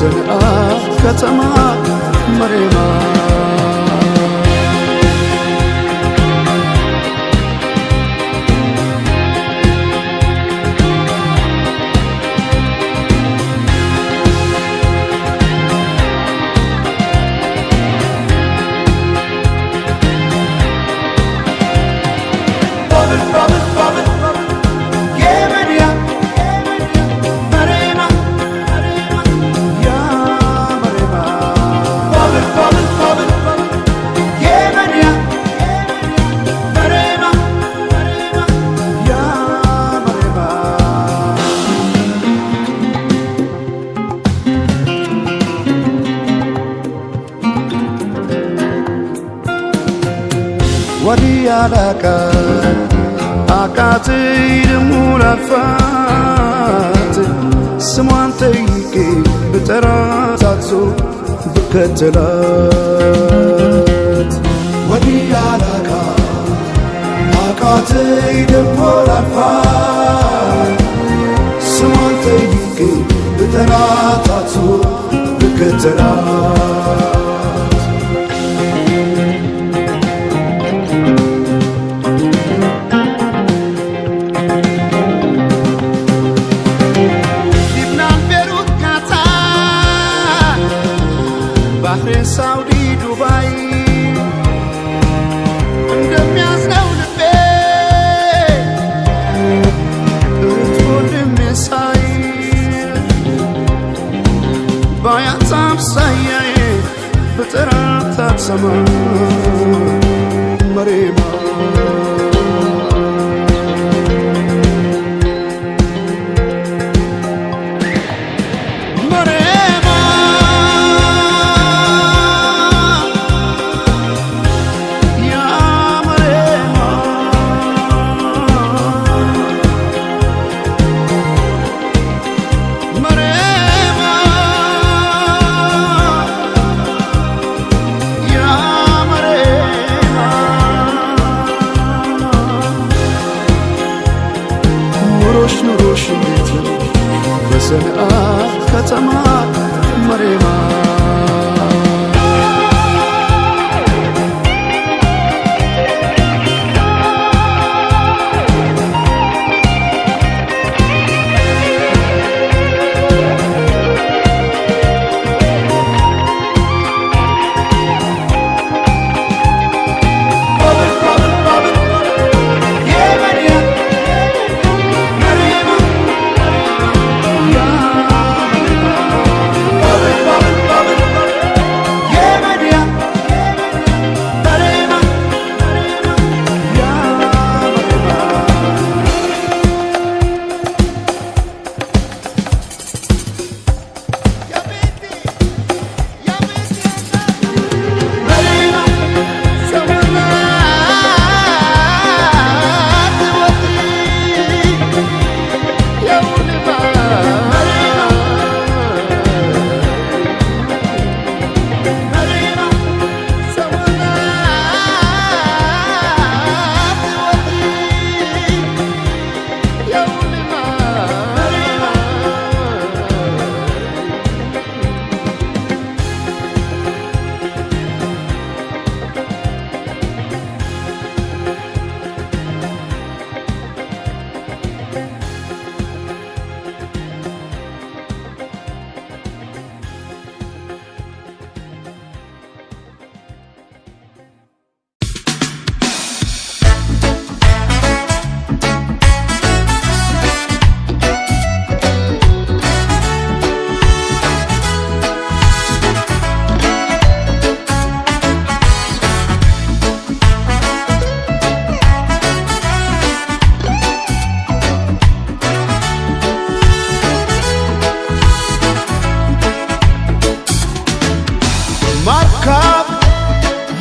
በሰንዓ ከተማ መሬማ ወዲያላካ አቃተይ ደሞ ላልፋት ስሟን ጠይቄ ብጠራት አትዞ ብከተላት ወዲያላካ አቃተይ ደሞ ላልፋት ስሟን ጠይቄ ብጠራት አትዞ ብከተላት ሳውዲ ዱባይ እንደሚያዝነው ልቤ እህት ወንድሜ ሳይ ባያት አምሳያዬ ብጠራት አትሰማ መሬማ ኑሮሽ እንዴት ነው በሰንዓ ከተማ መሬማ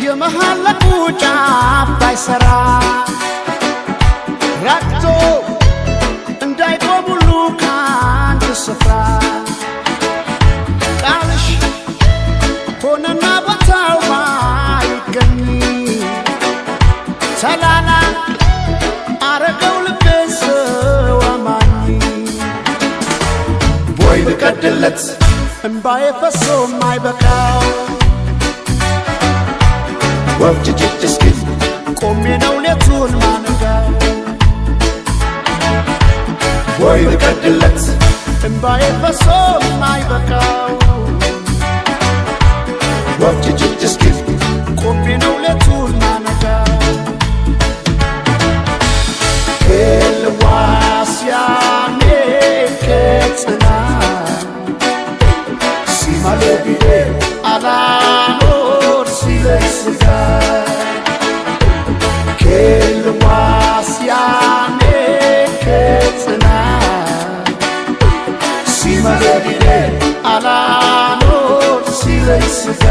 የመሃለቁ ጫፍ ባይሰራ ረግቶ እንዳይቆም ሁሉ ከአንድ ስፍራ ቃልሽ ሆነና ቦታው ባይገኝ ሰላላ አረገው ልቤን ሰው አማኝ ቦይ ልቀድለት እምባዬ ፈሶ ማይበቃው ወፍጭጭጭ እስኪል ቆሜ ነው ሌቱን ማነጋው ወይ ልቀድለት እምባዬ ፈሶ ማይበቃው ወፍጭጭጭ እስኪል ቆሜ ነው ሌቱን ማነጋው ልዋስ ያኔ ከጽና ሲማለቢዴ አላኖር ሲለኝ ስጋ ልዋስ ያኔ ከጽና ሲማለቢዴ አላኖር ሲለኝ ስጋ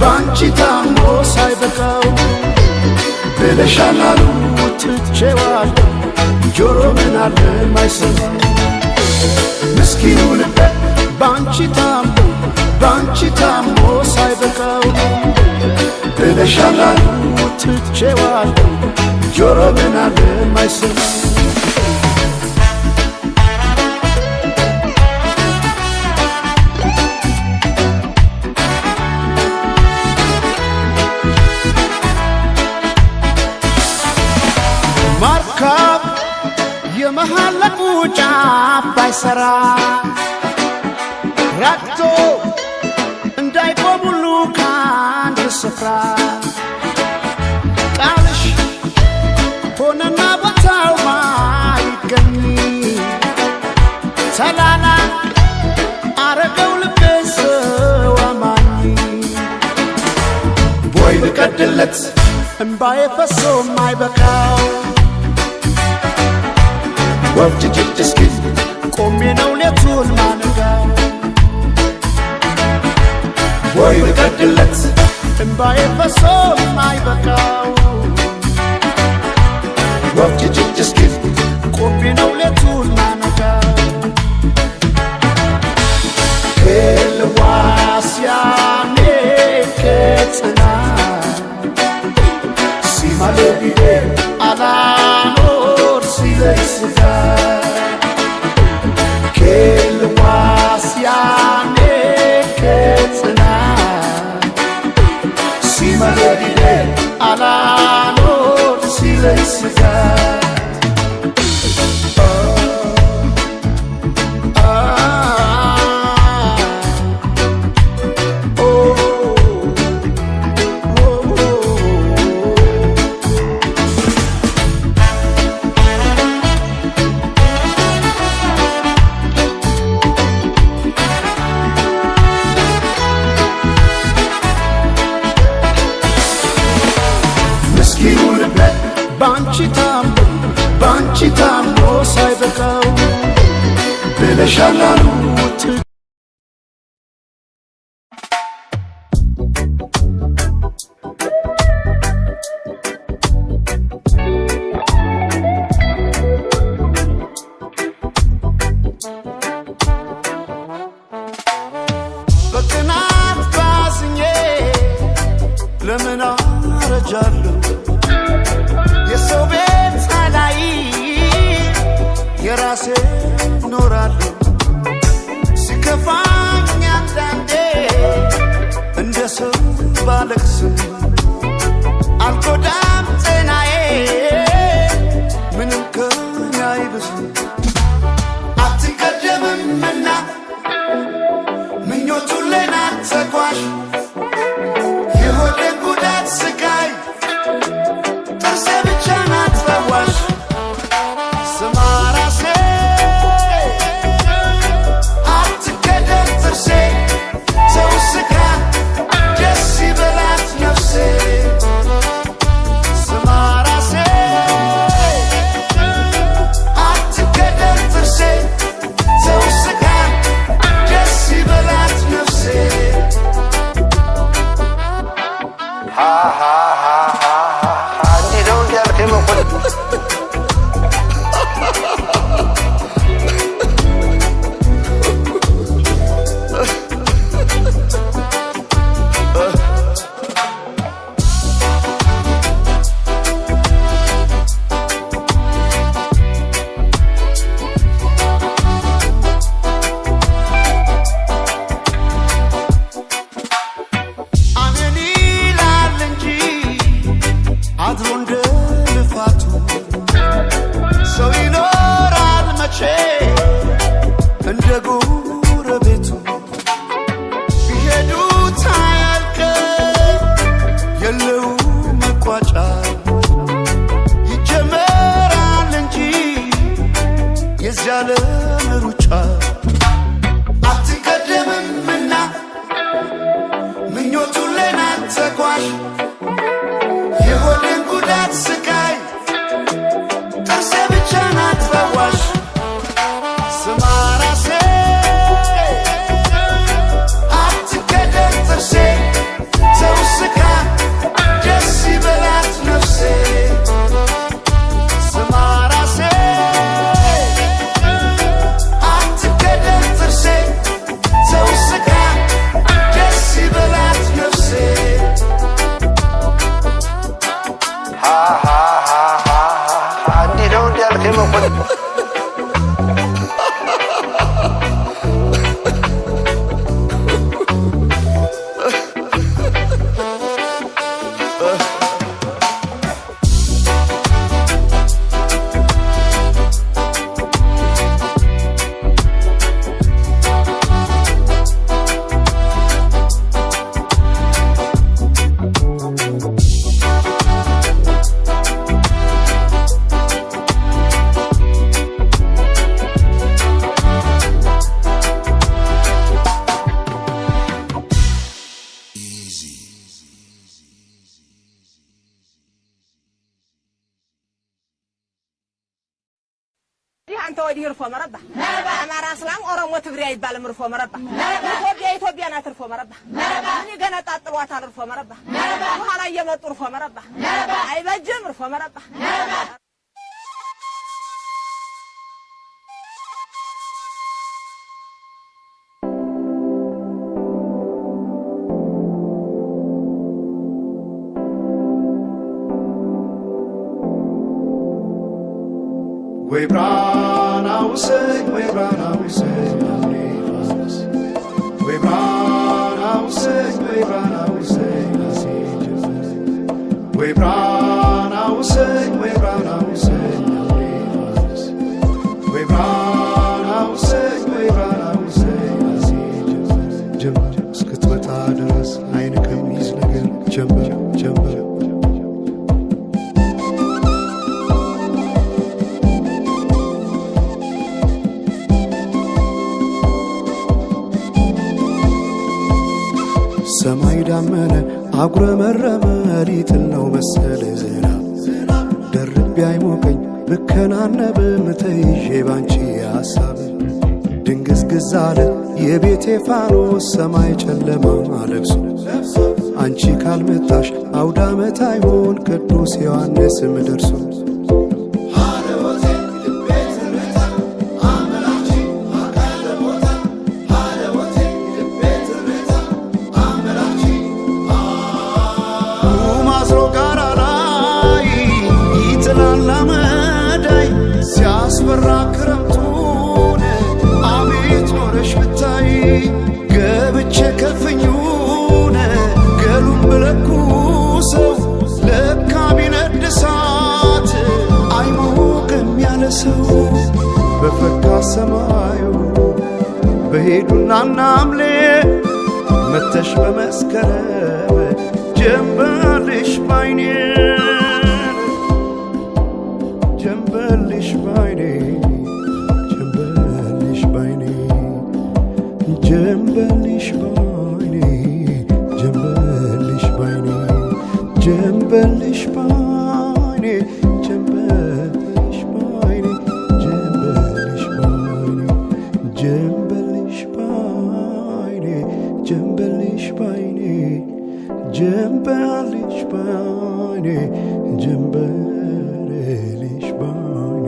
ባንቺ ታሞ ሳይበቃው ብለሻል አሉ ትቼዋለሁ ጆሮ ምን አለ ማይሰማ ምስኪኑ ልቤ ባንቺ ታሞ ሳይበቃው ብለሻል አሉ ትቼዋለሁ ጆሮ ምን አለ ማይሰማ ማርካብ የመሃለቁ ጫፍ ባይሰራ ራቅቶ እንዳይቆም ሁሉ ከአንድ ስፍራ ቃልሽ ሆነና ቦታው ማይገኝ ተላላ አረገው ልቤ ሰው አማኝ ቦይ ልቀድለት እምባዬ ፈሶ ማይበቃው ወፍጭጭጭ እስኪል ቆሜ ነው ሌቱን ማነጋው ቦይ ልቀድለት እምባዬ ፈሶ ማይበቃው ወፍጭጭጭ እስኪል ቆሜ ነው ሌቱን ማነጋው ልዋስ ያኔ ከጽና ሲማለቢዴ አላኖር ሲለኝ ስጋ ልዋስ ያኔ ከጽና ሲማለቢዴ አላኖር ሲለኝ ስጋ ምስኪኑ ልቤ ባንቺ ታሞ ሳይበቃው ብለሻል አሉ በቅናት ባዝኜ ለምን አረጃለሁ የሰው ቤት ላይ የራሴ ኖራለሁ ሲከፋኝ አንዳንዴ እንደ ሰው ባለቅስም አልጎዳም ጤናዬ ምንም ከኔ አይብስም አትቀደምምና ምኞቱን ሌናት ተጓዥ የሆዴን ጉዳት ስቃይ ጥርሴ ብቻ ናት ፈዋሽ ስማ ራሴ አትከደን ጥርሴ ሰው ስጋ ደስ ይበላት ነፍሴ ስማ ራሴ አትከደን ወዳጆቼ እንደ ጎረቤቱ ቢሄዱ ታያልቅ የለው መቋጫ ይጀመራል እንጂ የዚህ ዓለም ሩጫ አትቀደምምና ምኞቱን ሌናት ተጓዥ የሆድን ጉዳት ስቃይ ጥርሴ ብቻ ናት ፈዋሽ ስማ ራሴ አትቀደም ጥርሴ ሰው ስቃ ደስ ይበላት ነፍሴ ስማ ራሴ አትቀደም ጥርሴ ሰው ስቃ ደስ ይበላት ነፍሴ እንዲህ ነው እንዲያልከኝ መኮንን أنت ودي رفو مربع أنا راسلام أورمو تبريا يبال مرفو مربع إثيوبيا نات رفو مربع أني جنا تطلعات على رفو مربع وهلا يمت رفو مربع أي بجم رفو مربع ወይ ብራናው ሰይ ወይ ብራናው ሰይ አፍሪካስ ወይ ብራናው ሰይ ወይ ብራናው ሰይ አሲጅስ ወይ ብራናው ሰይ ወይ ብራናው ሰይ አፍሪካስ ወይ ብራናው ሰይ ወይ ብራናው ሰይ አሲጅስ ጀምር እስክትመጣ ድረስ አይን ከሚይዝ ነገር ጀምር ጀምር ሰማይ ዳመነ አጉረመረመ ሊጥል ነው መሰለ ዝናብ ደርቤ አይሞቀኝ ብከናነብም ተይዤ ባንቺ ሐሳብ ድንግዝግዝ አለ የቤቴ ፋኖስ ሰማይ ጨለማ ለብሶ አንቺ ካልመጣሽ አውደ ዓመት አይሆን ቅዱስ ዮሐንስም ደርሶ ሲያስፈራ ክረምቱን አቤት ኖረሽ ብታይ ገብቼ ከፍኙን ገሉን ብለኩሰው ለካ ቢነድ እሳት አይሞቅም ያለ ሰው በፈካ ሰማዩ በሄዱና ናምሌ መተሽ በመስከረም ጀንበርሽ ባይኔ ጀንበልሽ ባይኔ ጀንበልሽ ባይኔ ጀንበልሽ ባይኔ ጀንበልሽ ባይኔ ጀንበልሽ ባይኔ ጀንበልሽ ባይኔ ጀንበልሽ ባይኔ ጀንበልሽ ባይኔ ጀንበልሽ ባይኔ ጀንበልሽ ባይኔ ጀንበልሽ ባይኔ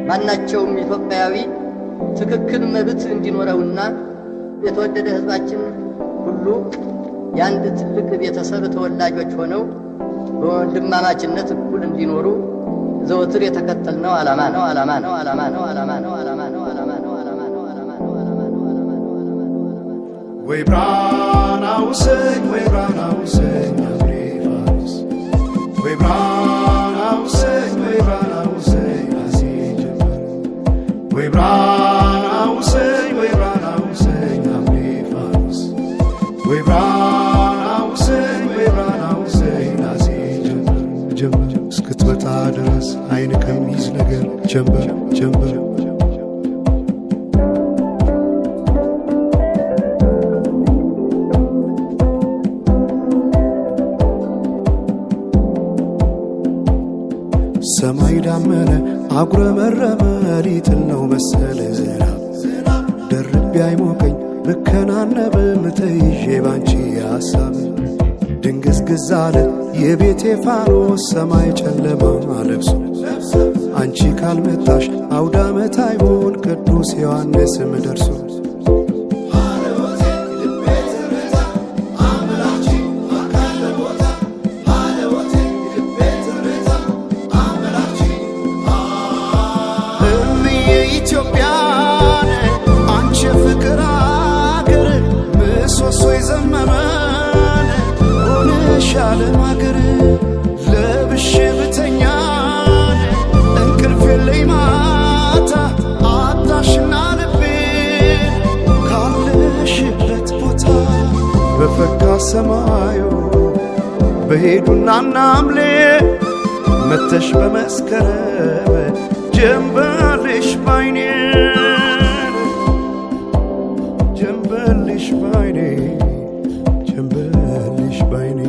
ማናቸውም ኢትዮጵያዊ ትክክል መብት እንዲኖረውና የተወደደ ህዝባችን ሁሉ ያንድ ትልቅ ቤተሰብ ተወላጆች ሆነው በወንድማማችነት እኩል እንዲኖሩ ዘወትር የተከተልነው ዓላማ ነው። ወይ ብራናው ሰኝ ወይ ብራናው ሰኝ አብሬፋስ ወይ ብራናው ሰኝ ወይ ብራናው ሰኝ አሲጀመር ወይ ብራናው ሰኝ ወይ ብራናው ሰኝ አብሬፋስ ወይ ብራናው ሰኝ ወይ ብራናው ሰኝ አሲጀመር እስክትመጣ ድረስ አይን ከሚይዝ ነገር ጀንበር ሰማይ ዳመነ አጉረመረመ ሊጥል ነው መሰለ ዝናብ ደርቤ አይሞቀኝ ብከናነብ ምተይዤ ባንቺ ሐሳብ ድንግዝግዝ አለ የቤቴ ፋኖስ ሰማይ ጨለማ ለብሶ አንቺ ካልመጣሽ አውደ ዓመት አይሆን ቅዱስ ዮሐንስም ደርሶ ለማገር ለብሼ ብተኛ እንቅልፍ የለኝ ማታ አጣሽና ልቤ ካለሽበት ቦታ በፈካ ሰማዩ በሄዱና ናምሌ መተሽ በመስከረም ጀንበልሽ ባይኔ ጀንበልሽ ባይኔ ጀንበልሽ ባይኔ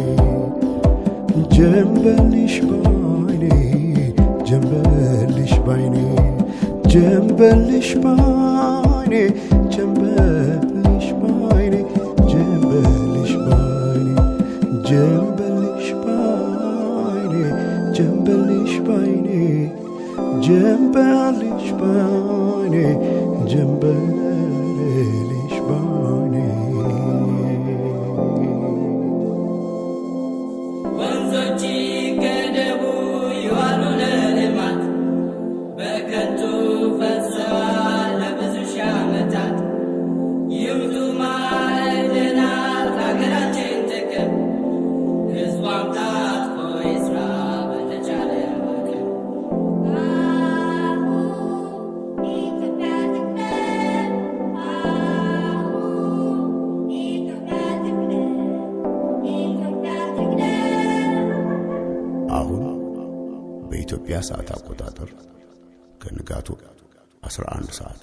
ጀንበልሽ ባይኔ ጀንበልሽ ባይኔ ጀንበልሽ ባይኔ ጀንበልሽ ባይኔ ጀንበልሽ ባይኔ ጀንበልሽ ባይኔ ጀንበልሽ ባይኔ ጀንበልሽ ባይኔ ጀንበልሽ ባይኔ በኢትዮጵያ ሰዓት አቆጣጠር ከንጋቱ 11 ሰዓት